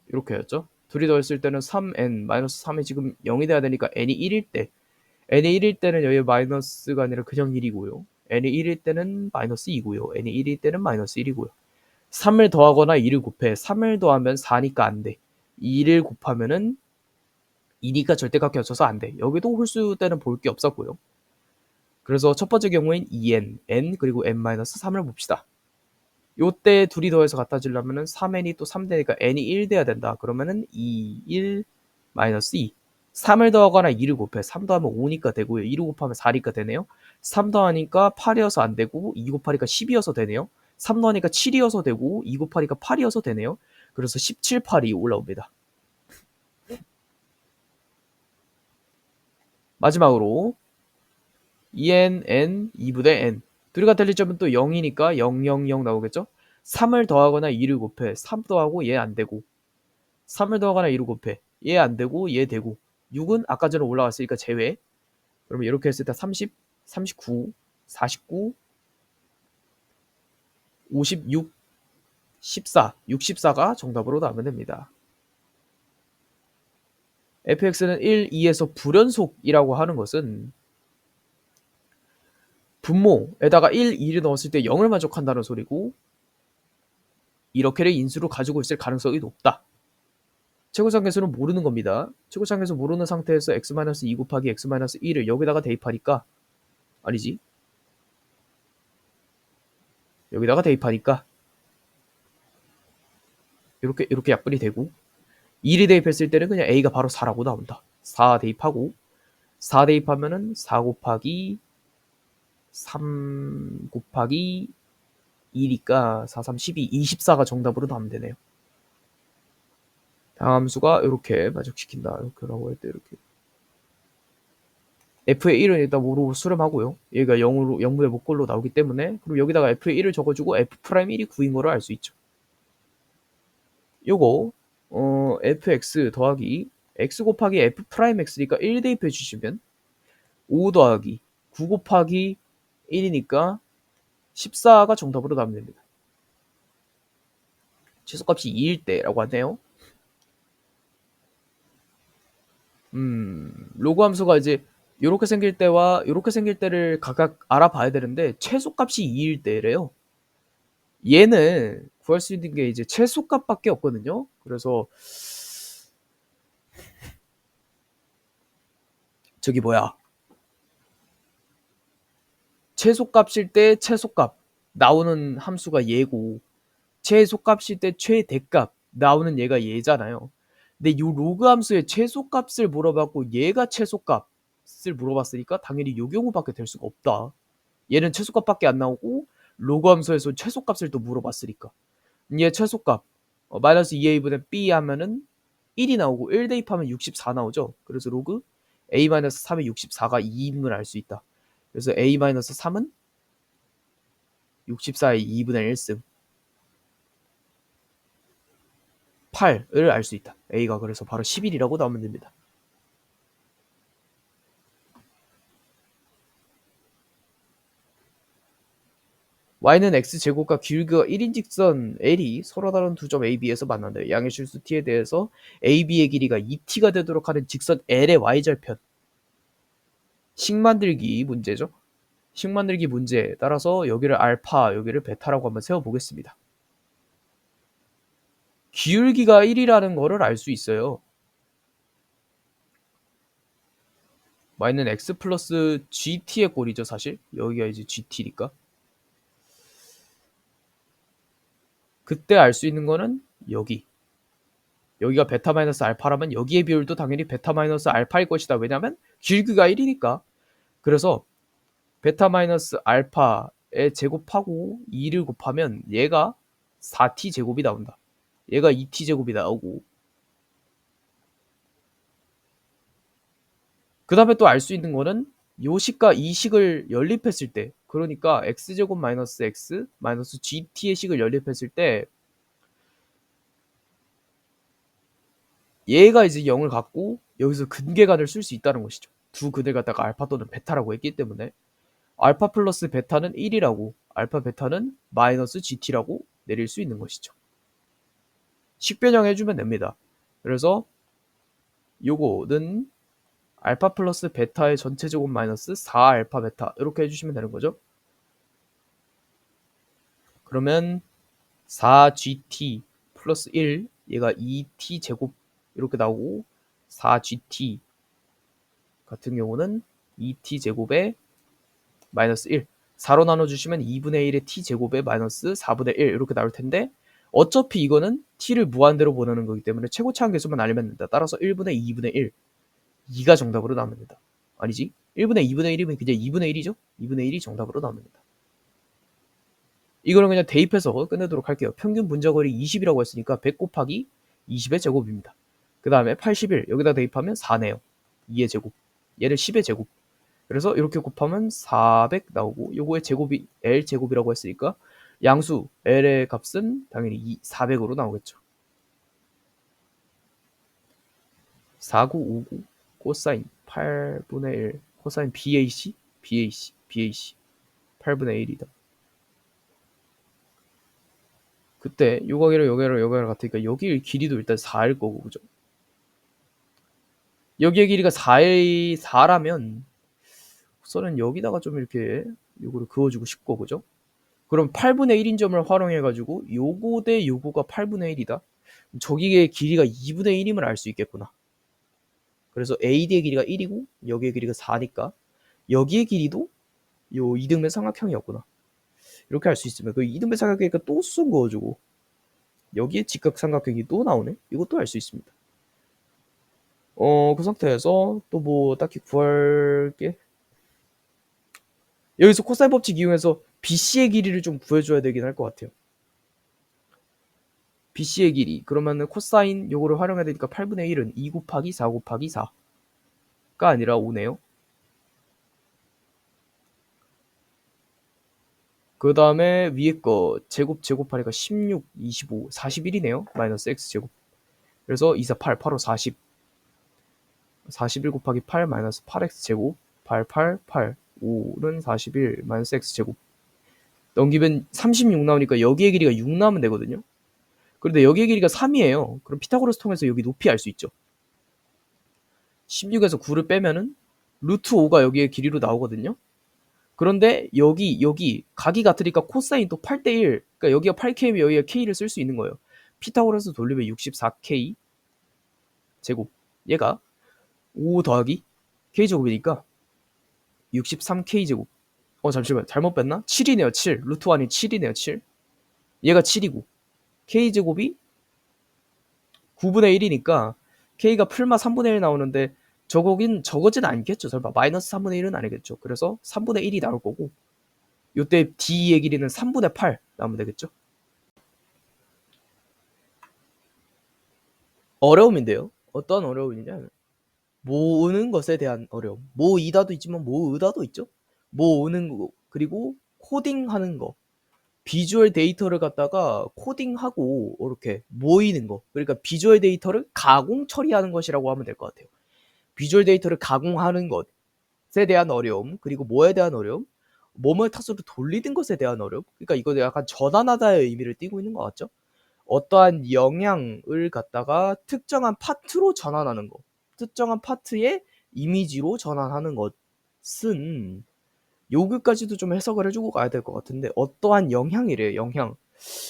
이렇게였죠. 둘이 더했을 때는 3n-3이 지금 0이 돼야 되니까 n이 1일 때 n이 1일 때는 여기 마이너스가 아니라 그냥 1이고요. n이 1일 때는 -2고요. n이 1일 때는 -1이고요. 3을 더하거나 2를 곱해 3을 더하면 4니까 안 돼. 2를 곱하면은 2니까 절대값 겹쳐서 안 돼. 여기도 홀수 때는 볼 게 없었고요. 그래서 첫 번째 경우엔 2n, n 그리고 n-3을 봅시다. 요때 둘이 더해서 같아지려면은 3n이 또 3되니까 n이 1 돼야 된다. 그러면은 2, 1, 마이너스 2. 3을 더하거나 2를 곱해. 3 더하면 5니까 되고요. 2를 곱하면 4니까 되네요. 3 더하니까 8이어서 안 되고 2 곱하니까 10이어서 되네요. 3 더하니까 7이어서 되고 2 곱하니까 8이어서 되네요. 그래서 17, 8이 올라옵니다. 마지막으로 2n, n, 2분의 n. 둘이 같을 점은 또 0이니까 0, 0, 0 나오겠죠? 3을 더하거나 2를 곱해. 3 더하고 얘 안 되고 3을 더하거나 2를 곱해. 얘 안 되고 얘 되고 6은 아까 전에 올라갔으니까 제외. 그러면 이렇게 했을 때 30, 39, 49, 56, 14, 64가 정답으로 나오면 됩니다. fx는 1, 2에서 불연속이라고 하는 것은 분모에다가 1, 2를 넣었을 때 0을 만족한다는 소리고 이렇게를 인수로 가지고 있을 가능성이 높다. 최고상계수는 모르는 겁니다. 최고상계수 모르는 상태에서 x-2 곱하기 x-1을 여기다가 대입하니까 아니지. 여기다가 대입하니까 이렇게 약분이 되고 2를 대입했을 때는 그냥 a가 바로 4라고 나온다. 4 대입하고 4 대입하면은 4 곱하기 3 곱하기 2니까 4, 3, 12, 24가 정답으로 나오면 되네요. 다함수가 이렇게 만족시킨다. 이렇게라고 할 때 이렇게 f의 1은 일단 모르고 수렴하고요. 얘가 0으로 0분의 목골로 나오기 때문에 그리고 여기다가 f의 1을 적어주고 f'1이 9인 거를 알 수 있죠. 요거 fx 더하기 x 곱하기 f'x니까 1 대입해 주시면 5 더하기 9 곱하기 1이니까 14가 정답으로 나오면 됩니다. 최소값이 2일 때라고 하네요. 로그 함수가 이제 요렇게 생길 때와 요렇게 생길 때를 각각 알아봐야 되는데 최소값이 2일 때래요. 얘는 구할 수 있는 게 이제 최소값밖에 없거든요. 그래서 저기 뭐야 최소값일 때 최소값 나오는 함수가 얘고 최소값일 때 최대값 나오는 얘가 얘잖아요. 근데 요 로그 함수의 최소값을 물어봤고 얘가 최소값을 물어봤으니까 당연히 요 경우밖에 될 수가 없다. 얘는 최소값밖에 안 나오고 로그 함수에서 최소값을 또 물어봤으니까 얘 최소값 마이너스 2a분의 b 하면은 1이 나오고 1 대입하면 64 나오죠. 그래서 로그 a-3의 64가 2인 걸 알 수 있다. 그래서 a-3은 64의 2분의 1승 8을 알 수 있다. a가 그래서 바로 11이라고 나오면 됩니다. y는 x제곱과 기울기가 1인 직선 l이 서로 다른 두 점 AB에서 만난다. 양의 실수 t에 대해서 AB의 길이가 2t가 되도록 하는 직선 l의 y절편. 식 만들기 문제죠. 식 만들기 문제에 따라서 여기를 알파, 여기를 베타라고 한번 세워보겠습니다. 기울기가 1이라는 거를 알 수 있어요. y는 x 플러스 gt의 꼴이죠, 사실. 여기가 이제 gt니까. 그때 알 수 있는 거는 여기가 베타 마이너스 알파라면 여기의 비율도 당연히 베타 마이너스 알파일 것이다. 왜냐면 기울기가 1이니까. 그래서 베타 마이너스 알파에 제곱하고 2를 곱하면 얘가 4t 제곱이 나온다. 얘가 2t 제곱이 나오고 그 다음에 또 알 수 있는 거는 요 식과 이 식을 연립했을 때 그러니까 x제곱 마이너스 x 마이너스 gt의 식을 연립했을 때 얘가 이제 0을 갖고 여기서 근계간을 쓸 수 있다는 것이죠. 두 근을 갖다가 알파 또는 베타라고 했기 때문에 알파 플러스 베타는 1이라고 알파 베타는 마이너스 gt라고 내릴 수 있는 것이죠. 식변형 해주면 됩니다. 그래서 요거는 알파 플러스 베타의 전체 제곱 마이너스 4알파 베타 이렇게 해주시면 되는 거죠. 그러면 4gt 플러스 1 얘가 2t 제곱 이렇게 나오고 4gt 같은 경우는 2t 제곱에 마이너스 1 4로 나눠주시면 2분의 1의 t제곱에 마이너스 4분의 1 이렇게 나올 텐데 어차피 이거는 t를 무한대로 보내는 거기 때문에 최고차항 계수만 알면 된다. 따라서 1분의 2분의 1 2가 정답으로 나옵니다. 아니지? 1분의 2분의 1이면 그냥 2분의 1이죠? 2분의 1이 정답으로 나옵니다. 이거는 그냥 대입해서 끝내도록 할게요. 평균 분자거리 20이라고 했으니까 100 곱하기 20의 제곱입니다. 그 다음에 81 여기다 대입하면 4네요. 2의 제곱. 얘를 10의 제곱. 그래서 이렇게 곱하면 400 나오고 요거의 제곱이 L 제곱이라고 했으니까 양수 L의 값은 당연히 400으로 나오겠죠. 4959 코사인 8분의 1 코사인 BAC 8분의 1이다. 그때 요각이랑 여기랑 같으니까 여기 길이도 일단 4일 거고 그죠? 여기의 길이가 4라면 우선은 여기다가 좀 이렇게 요거를 그어주고 싶고 그죠? 그럼 8분의 1인 점을 활용해가지고 요거 대 요거가 8분의 1이다. 저기의 길이가 2분의 1임을 알 수 있겠구나. 그래서 AD의 길이가 1이고 여기의 길이가 4니까 여기의 길이도 요 이등변 삼각형이었구나. 이렇게 할 수 있으면 그 이등변 삼각형이니까 또 수선 그어주고 여기에 직각 삼각형이 또 나오네. 이것도 알 수 있습니다. 그 상태에서 또 뭐 딱히 구할 게 여기서 코사인 법칙 이용해서 BC의 길이를 좀 구해줘야 되긴 할 것 같아요. BC의 길이 그러면은 코사인 요거를 활용해야 되니까 8분의 1은 2 곱하기 4 곱하기 4가 아니라 5네요. 그 다음에 위에 거 제곱하니까 16, 25, 41이네요. 마이너스 x제곱. 그래서 2, 4, 8, 8, 5, 40. 41 곱하기 8 마이너스 8x제곱. 8, 8, 8. 5는 41 마이너스 x제곱. 넘기면 36 나오니까 여기의 길이가 6 나오면 되거든요. 그런데 여기의 길이가 3이에요. 그럼 피타고라스 통해서 여기 높이 알 수 있죠. 16에서 9를 빼면은 루트 5가 여기의 길이로 나오거든요. 그런데 여기 각이 같으니까 코사인 또 8대1 그러니까 여기가 8k면 여기가 k를 쓸 수 있는 거예요. 피타고라스 돌리면 64k 제곱 얘가 5 더하기 k제곱이니까 63k 제곱 잠시만 잘못 뺐나? 7이네요 7 루트 1이 7이네요 7 얘가 7이고 k제곱이 9분의 1이니까 k가 풀마 3분의 1 나오는데 저거진 않겠죠. 설마 마이너스 3분의 1은 아니겠죠. 그래서 3분의 1이 나올 거고 요때 D의 길이는 3분의 8 나오면 되겠죠. 어려움인데요. 어떤 어려움이냐 모으는 것에 대한 어려움. 모이다도 있지만 모으다도 있죠. 모으는 거 그리고 코딩하는 거 비주얼 데이터를 갖다가 코딩하고 이렇게 모이는 거 그러니까 비주얼 데이터를 가공 처리하는 것이라고 하면 될 것 같아요. 비주얼 데이터를 가공하는 것에 대한 어려움 그리고 뭐에 대한 어려움 뭐뭐의 탓으로 돌리는 것에 대한 어려움 그러니까 이거 약간 전환하다의 의미를 띠고 있는 것 같죠. 어떠한 영향을 갖다가 특정한 파트로 전환하는 것 특정한 파트의 이미지로 전환하는 것은 요기까지도 좀 해석을 해주고 가야 될 것 같은데 어떠한 영향이래요. 영향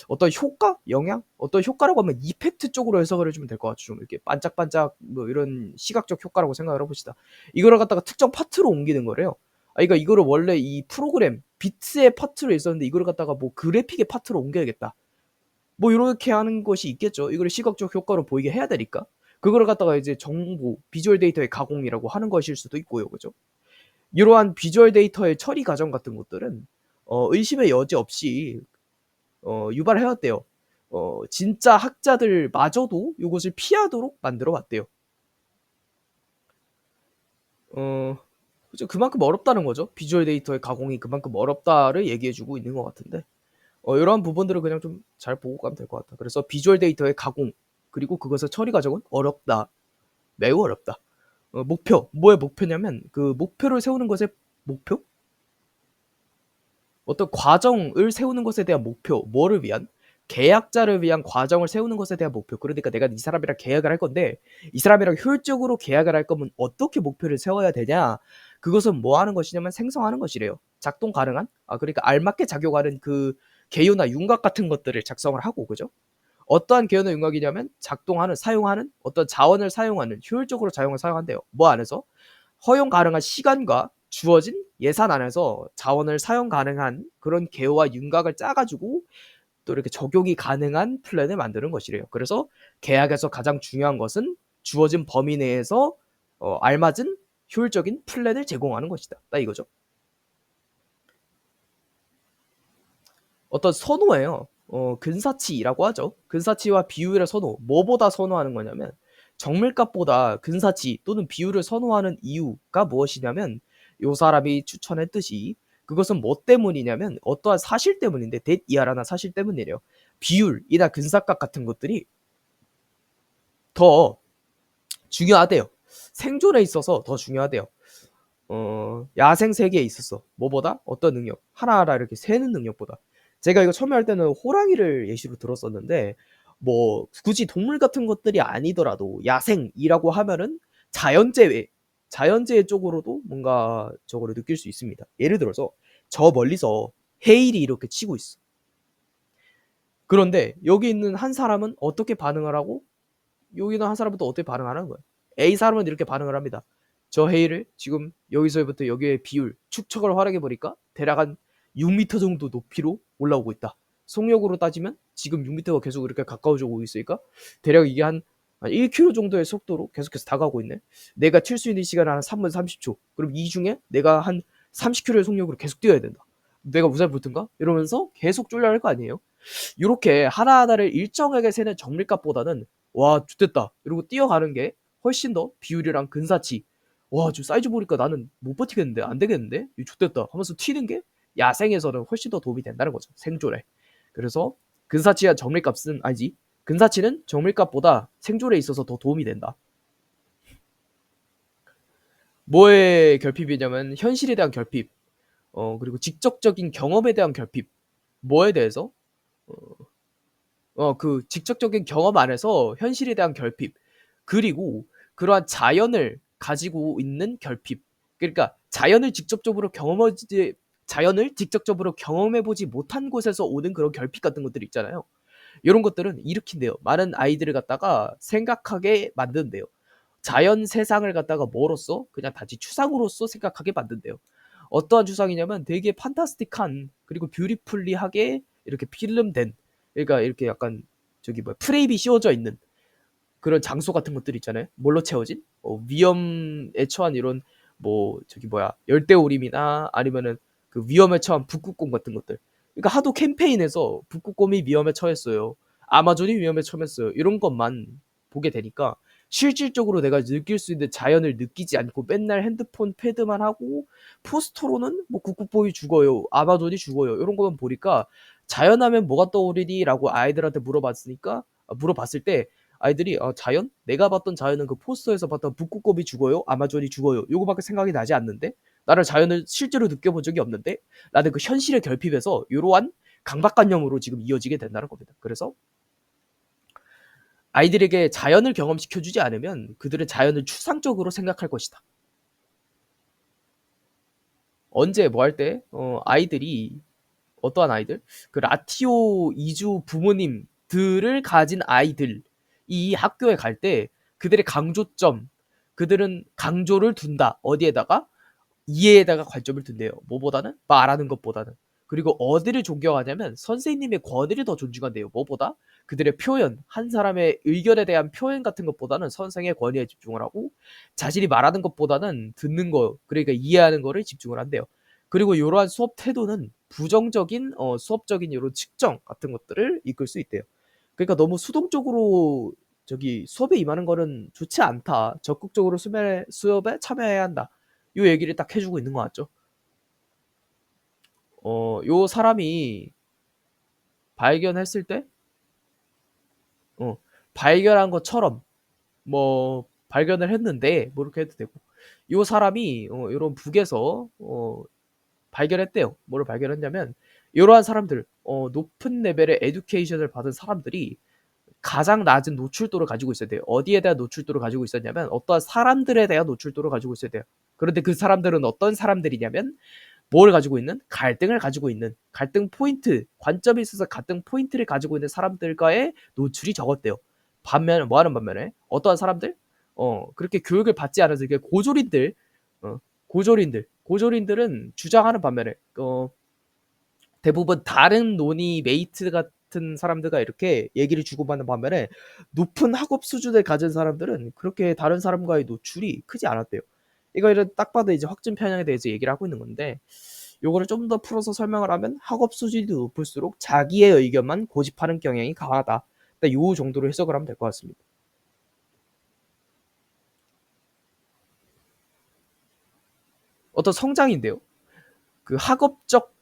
어떤 효과? 영향? 어떤 효과라고 하면 이펙트 쪽으로 해석을 해주면 될 것 같죠. 좀 이렇게 반짝반짝 뭐 이런 시각적 효과라고 생각을 해봅시다. 이거를 갖다가 특정 파트로 옮기는 거래요. 그러니까 이거를 원래 이 프로그램 비트의 파트로 있었는데 이거를 갖다가 뭐 그래픽의 파트로 옮겨야겠다. 뭐 이렇게 하는 것이 있겠죠. 이거를 시각적 효과로 보이게 해야 되니까. 그거를 갖다가 이제 정보, 비주얼 데이터의 가공이라고 하는 것일 수도 있고요. 그죠? 이러한 비주얼 데이터의 처리 과정 같은 것들은 의심의 여지 없이 유발해왔대요. 진짜 학자들마저도 이것을 피하도록 만들어왔대요. 그죠? 그만큼 어렵다는 거죠. 비주얼 데이터의 가공이 그만큼 어렵다를 얘기해주고 있는 것 같은데 이러한 부분들을 그냥 좀 잘 보고 가면 될 것 같다. 그래서 비주얼 데이터의 가공 그리고 그것의 처리 과정은 어렵다. 매우 어렵다. 목표 뭐의 목표냐면 그 목표를 세우는 것의 목표? 어떤 과정을 세우는 것에 대한 목표 뭐를 위한? 계약자를 위한 과정을 세우는 것에 대한 목표. 그러니까 내가 이 사람이랑 계약을 할 건데 이 사람이랑 효율적으로 계약을 할 거면 어떻게 목표를 세워야 되냐? 그것은 뭐 하는 것이냐면 생성하는 것이래요. 작동 가능한? 그러니까 알맞게 작용하는 그 개요나 윤곽 같은 것들을 작성을 하고 그죠? 어떠한 개요나 윤곽이냐면 작동하는 사용하는 어떤 자원을 사용하는 효율적으로 자원을 사용한대요. 뭐 안에서? 허용 가능한 시간과 주어진 예산 안에서 자원을 사용 가능한 그런 개요와 윤곽을 짜가지고 또 이렇게 적용이 가능한 플랜을 만드는 것이래요. 그래서 계약에서 가장 중요한 것은 주어진 범위 내에서 알맞은 효율적인 플랜을 제공하는 것이다. 딱 이거죠. 어떤 선호예요. 근사치라고 하죠. 근사치와 비율의 선호. 뭐보다 선호하는 거냐면 정밀값보다 근사치 또는 비율을 선호하는 이유가 무엇이냐면 요 사람이 추천했듯이 그것은 뭐 때문이냐면 어떠한 사실 때문인데 that 이하라는 사실 때문이래요. 비율이나 근사값 같은 것들이 더 중요하대요. 생존에 있어서 더 중요하대요. 야생 세계에 있었어. 뭐보다? 어떤 능력? 하나하나 이렇게 세는 능력보다. 제가 이거 처음에 할 때는 호랑이를 예시로 들었었는데, 뭐, 굳이 동물 같은 것들이 아니더라도 야생이라고 하면은 자연재해, 자연재해 쪽으로도 뭔가 저거를 느낄 수 있습니다. 예를 들어서, 저 멀리서 해일이 이렇게 치고 있어. 그런데 여기 있는 한 사람은 어떻게 반응을 하고, 여기 있는 한 사람은 또 어떻게 반응하는 거야? A 사람은 이렇게 반응을 합니다. 저 헤이를 지금 여기서부터 여기의 비율 축척을 활용해 보니까 대략 한 6m 정도 높이로 올라오고 있다. 속력으로 따지면 지금 6m가 계속 이렇게 가까워져 오고 있으니까 대략 이게 한 1km 정도의 속도로 계속해서 다가오고 있네. 내가 튈 수 있는 시간은 한 3분 30초. 그럼 이 중에 내가 한 30km의 속력으로 계속 뛰어야 된다. 내가 무사히 붙은가? 이러면서 계속 쫄려야 할 거 아니에요. 이렇게 하나하나를 일정하게 세는 정밀값보다는 와 좋됐다 이러고 뛰어가는 게 훨씬 더 비율이랑 근사치 와 저 사이즈 보니까 나는 못 버티겠는데 안 되겠는데 이거 좋됐다 하면서 튀는 게 야생에서는 훨씬 더 도움이 된다는 거죠 생존에. 그래서 근사치와 정밀값은 아니지 근사치는 정밀값보다 생존에 있어서 더 도움이 된다. 뭐의 결핍이냐면 현실에 대한 결핍 그리고 직접적인 경험에 대한 결핍. 뭐에 대해서 그 직접적인 경험 안에서 현실에 대한 결핍, 그리고 그러한 자연을 가지고 있는 결핍. 그러니까 자연을 직접적으로 경험해 보지 못한 곳에서 오는 그런 결핍 같은 것들 있잖아요. 이런 것들은 일으킨대요. 많은 아이들을 갖다가 생각하게 만든대요. 자연 세상을 갖다가 뭐로써 그냥 단지 추상으로서 생각하게 만든대요. 어떠한 추상이냐면 되게 판타스틱한 그리고 뷰티풀리하게 이렇게 필름된 그러니까 이렇게 약간 저기 뭐 프레임이 씌워져 있는 그런 장소 같은 것들 있잖아요. 뭘로 채워진 위험에 처한 이런 뭐 저기 뭐야 열대우림이나 아니면은 그 위험에 처한 북극곰 같은 것들. 그러니까 하도 캠페인에서 북극곰이 위험에 처했어요. 아마존이 위험에 처했어요. 이런 것만 보게 되니까 실질적으로 내가 느낄 수 있는 자연을 느끼지 않고 맨날 핸드폰 패드만 하고 포스터로는 뭐 북극곰이 죽어요. 아마존이 죽어요. 이런 것만 보니까 자연하면 뭐가 떠오르니라고 아이들한테 물어봤을 때 아이들이 자연? 내가 봤던 자연은 그 포스터에서 봤던 북극곰이 죽어요? 아마존이 죽어요. 요거밖에 생각이 나지 않는데? 나는 자연을 실제로 느껴본 적이 없는데? 나는 그 현실의 결핍에서 이러한 강박관념으로 지금 이어지게 된다는 겁니다. 그래서 아이들에게 자연을 경험시켜주지 않으면 그들은 자연을 추상적으로 생각할 것이다. 언제 뭐 할 때? 아이들이 어떠한 아이들? 그 라티오 이주 부모님들을 가진 아이들 이 학교에 갈 때 그들의 강조점 그들은 강조를 둔다. 어디에다가? 이해에다가 관점을 둔대요. 뭐보다는? 말하는 것보다는. 그리고 어디를 존경하냐면 선생님의 권위를 더 존중한대요. 뭐보다? 그들의 표현, 한 사람의 의견에 대한 표현 같은 것보다는 선생의 권위에 집중을 하고 자신이 말하는 것보다는 듣는 거, 그러니까 이해하는 거를 집중을 한대요. 그리고 이러한 수업 태도는 부정적인 수업적인 이런 측정 같은 것들을 이끌 수 있대요. 그러니까 너무 수동적으로 저기 수업에 임하는 거는 좋지 않다. 적극적으로 수업에 참여해야 한다. 요 얘기를 딱 해주고 있는 것 같죠. 요 사람이 발견했을 때, 어, 발견한 것처럼 뭐 발견을 했는데 뭐 이렇게 해도 되고, 요 사람이 이런 북에서 발견했대요. 뭐를 발견했냐면 이러한 사람들, 높은 레벨의 에듀케이션을 받은 사람들이 가장 낮은 노출도를 가지고 있어야 돼요. 어디에 대한 노출도를 가지고 있었냐면 어떠한 사람들에 대한 노출도를 가지고 있어야 돼요. 그런데 그 사람들은 어떤 사람들이냐면 뭘 가지고 있는? 갈등을 가지고 있는 갈등 포인트, 관점에 있어서 갈등 포인트를 가지고 있는 사람들과의 노출이 적었대요. 반면 뭐 하는 반면에 어떠한 사람들? 그렇게 교육을 받지 않아서 이게 고졸인들, 고졸인들 고졸인들은 주장하는 반면에 대부분 다른 논의 메이트 같은 사람들과 이렇게 얘기를 주고받는 반면에 높은 학업 수준을 가진 사람들은 그렇게 다른 사람과의 노출이 크지 않았대요. 이거를 딱 봐도 이제 확증 편향에 대해서 얘기를 하고 있는 건데 요거를 좀 더 풀어서 설명을 하면 학업 수준이 높을수록 자기의 의견만 고집하는 경향이 강하다. 요 정도로 해석을 하면 될 것 같습니다. 어떤 성장인데요. 그 학업적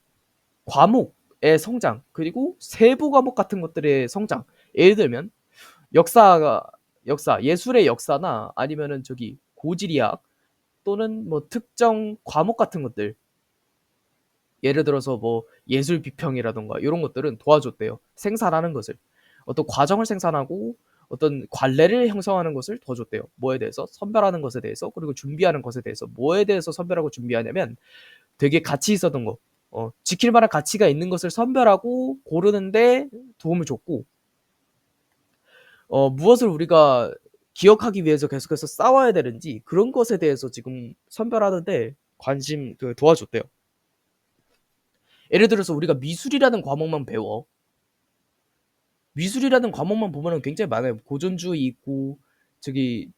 과목의 성장 그리고 세부 과목 같은 것들의 성장. 예를 들면 역사 예술의 역사나 아니면은 저기 고지리학 또는 뭐 특정 과목 같은 것들 예를 들어서 뭐 예술 비평이라던가 이런 것들은 도와줬대요. 생산하는 것을 어떤 과정을 생산하고 어떤 관례를 형성하는 것을 도와줬대요. 뭐에 대해서 선별하는 것에 대해서 그리고 준비하는 것에 대해서 뭐에 대해서 선별하고 준비하냐면 되게 가치 있었던 거 지킬 만한 가치가 있는 것을 선별하고 고르는데 도움을 줬고 무엇을 우리가 기억하기 위해서 계속해서 싸워야 되는지 그런 것에 대해서 지금 선별하는데 관심 도와줬대요. 예를 들어서 우리가 미술이라는 과목만 배워. 미술이라는 과목만 보면은 굉장히 많아요. 고전주의 있고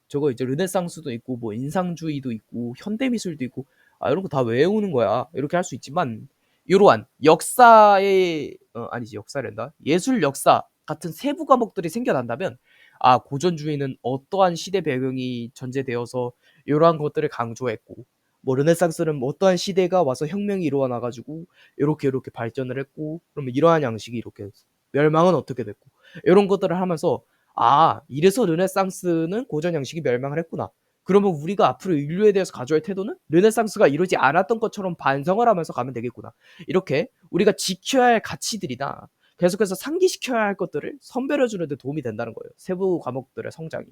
저거 이제 르네상스도 있고 뭐 인상주의도 있고 현대미술도 있고 이런 거 다 외우는 거야. 이렇게 할 수 있지만 이러한 역사의 아니지 역사랜다. 예술 역사 같은 세부 과목들이 생겨난다면 고전주의는 어떠한 시대 배경이 전제되어서 이러한 것들을 강조했고 뭐 르네상스는 뭐 어떠한 시대가 와서 혁명이 일어나 나가지고 이렇게 발전을 했고 그러면 이러한 양식이 이렇게 멸망은 어떻게 됐고 이런 것들을 하면서 이래서 르네상스는 고전 양식이 멸망을 했구나. 그러면 우리가 앞으로 인류에 대해서 가져야 할 태도는 르네상스가 이루지 않았던 것처럼 반성을 하면서 가면 되겠구나. 이렇게 우리가 지켜야 할 가치들이나 계속해서 상기시켜야 할 것들을 선별해주는 데 도움이 된다는 거예요. 세부 과목들의 성장이.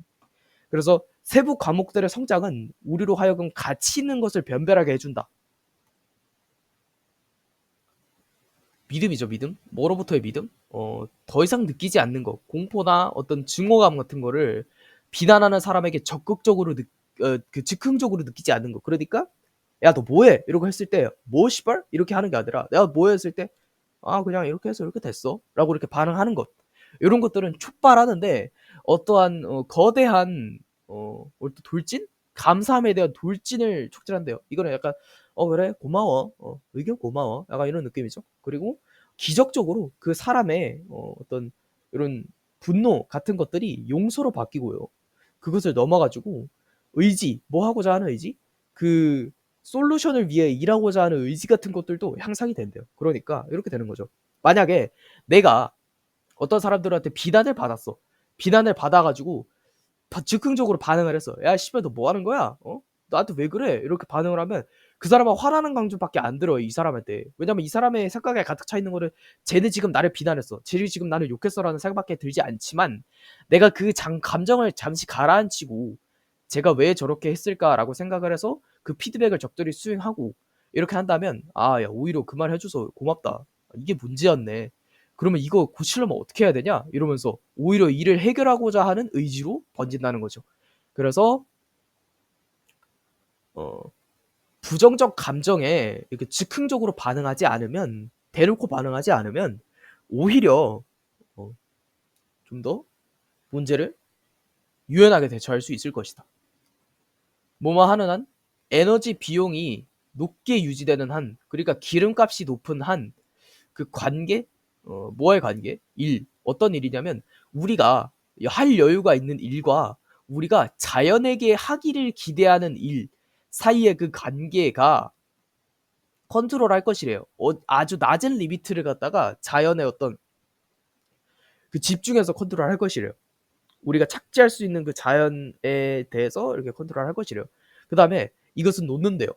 그래서 세부 과목들의 성장은 우리로 하여금 가치 있는 것을 변별하게 해준다. 믿음이죠, 믿음. 뭐로부터의 믿음? 더 이상 느끼지 않는 것, 공포나 어떤 증오감 같은 거를 비난하는 사람에게 적극적으로 즉흥적으로 느끼지 않는 것. 그러니까 야, 너 뭐해? 이러고 했을 때, 뭐 씨발? 이렇게 하는 게 아니라 내가 뭐해 했을 때, 그냥 이렇게 해서 이렇게 됐어. 라고 이렇게 반응하는 것. 이런 것들은 촉발하는데 어떠한 거대한 돌진? 감사함에 대한 돌진을 촉진한대요. 이거는 약간 그래 고마워 의견 고마워 약간 이런 느낌이죠. 그리고 기적적으로 그 사람의 어떤 이런 분노 같은 것들이 용서로 바뀌고요. 그것을 넘어가지고 의지 뭐 하고자 하는 의지 그 솔루션을 위해 일하고자 하는 의지 같은 것들도 향상이 된대요. 그러니까 이렇게 되는 거죠. 만약에 내가 어떤 사람들한테 비난을 받았어. 비난을 받아가지고 즉흥적으로 반응을 했어. 야, 씨발, 너 뭐 하는 거야? 나한테 왜 그래? 이렇게 반응을 하면 그 사람은 화나는 강조밖에 안 들어요, 이 사람한테. 왜냐면 이 사람의 생각에 가득 차 있는 거를 쟤는 지금 나를 비난했어. 쟤는 지금 나를 욕했어라는 생각밖에 들지 않지만 내가 그 감정을 잠시 가라앉히고 제가 왜 저렇게 했을까라고 생각을 해서 그 피드백을 적절히 수행하고 이렇게 한다면 야, 오히려 그 말 해줘서 고맙다. 이게 문제였네. 그러면 이거 고치려면 어떻게 해야 되냐? 이러면서 오히려 이를 해결하고자 하는 의지로 번진다는 거죠. 그래서 부정적 감정에 이렇게 즉흥적으로 반응하지 않으면 대놓고 반응하지 않으면 오히려 좀 더 문제를 유연하게 대처할 수 있을 것이다. 뭐뭐 하는 한 에너지 비용이 높게 유지되는 한 그러니까 기름값이 높은 한 그 관계 뭐의 관계? 일 어떤 일이냐면 우리가 할 여유가 있는 일과 우리가 자연에게 하기를 기대하는 일 사이의 그 관계가 컨트롤할 것이래요. 아주 낮은 리미트를 갖다가 자연의 어떤 그 집중해서 컨트롤할 것이래요. 우리가 착지할 수 있는 그 자연에 대해서 이렇게 컨트롤할 것이래요. 그 다음에 이것은 놓는데요.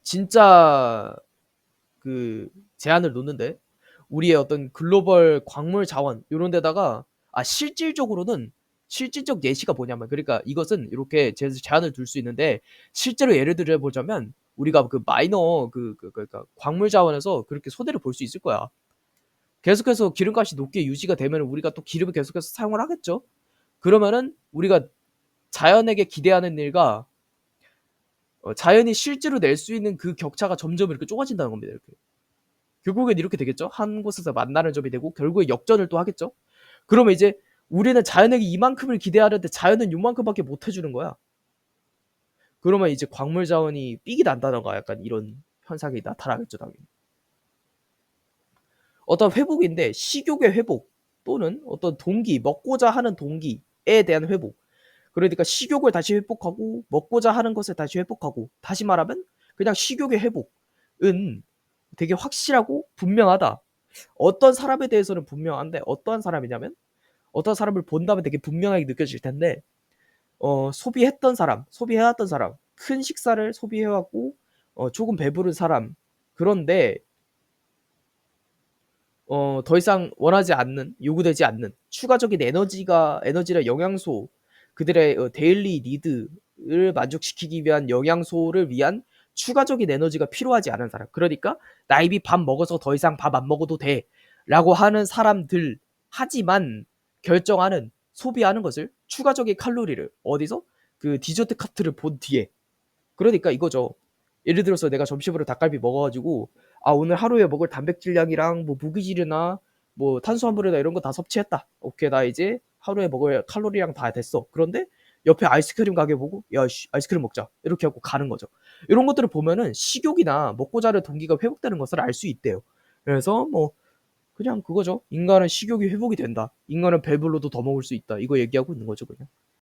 진짜 그 제한을 놓는데 우리의 어떤 글로벌 광물 자원 이런 데다가 실질적으로는 실질적 예시가 뭐냐면 그러니까 이것은 이렇게 제한을 둘 수 있는데 실제로 예를 들어 보자면 우리가 그 마이너 그러니까 광물 자원에서 그렇게 손해를 볼 수 있을 거야. 계속해서 기름값이 높게 유지가 되면 우리가 또 기름을 계속해서 사용을 하겠죠. 그러면은 우리가 자연에게 기대하는 일과 자연이 실제로 낼 수 있는 그 격차가 점점 이렇게 좁아진다는 겁니다. 이렇게. 결국엔 이렇게 되겠죠. 한 곳에서 만나는 점이 되고 결국에 역전을 또 하겠죠. 그러면 이제 우리는 자연에게 이만큼을 기대하는데 자연은 요만큼밖에 못 해주는 거야. 그러면 이제 광물 자원이 삑이 난다던가 약간 이런 현상이 나타나겠죠, 당연히. 어떤 회복인데 식욕의 회복 또는 어떤 동기, 먹고자 하는 동기에 대한 회복. 그러니까 식욕을 다시 회복하고 먹고자 하는 것을 다시 회복하고 다시 말하면 그냥 식욕의 회복은 되게 확실하고 분명하다. 어떤 사람에 대해서는 분명한데 어떠한 사람이냐면 어떤 사람을 본다면 되게 분명하게 느껴질 텐데 소비했던 사람, 소비해왔던 사람, 큰 식사를 소비해왔고 조금 배부른 사람 그런데 더 이상 원하지 않는, 요구되지 않는 추가적인 에너지나 영양소, 그들의 데일리 니드를 만족시키기 위한 영양소를 위한 추가적인 에너지가 필요하지 않은 사람. 그러니까 나 이미 밥 먹어서 더 이상 밥 안 먹어도 돼. 라고 하는 사람들 하지만 결정하는 소비하는 것을 추가적인 칼로리를 어디서? 그 디저트 카트를 본 뒤에. 그러니까 이거죠. 예를 들어서 내가 점심으로 닭갈비 먹어가지고 오늘 하루에 먹을 단백질량이랑 뭐 무기질이나 뭐 탄수화물이나 이런 거 다 섭취했다. 오케이 나 이제 하루에 먹을 칼로리량 다 됐어. 그런데 옆에 아이스크림 가게 보고 야 아이스크림 먹자 이렇게 하고 가는 거죠. 이런 것들을 보면은 식욕이나 먹고자 하는 동기가 회복되는 것을 알 수 있대요. 그래서 뭐 그냥 그거죠. 인간은 식욕이 회복이 된다. 인간은 배불러도 더 먹을 수 있다. 이거 얘기하고 있는 거죠 그냥.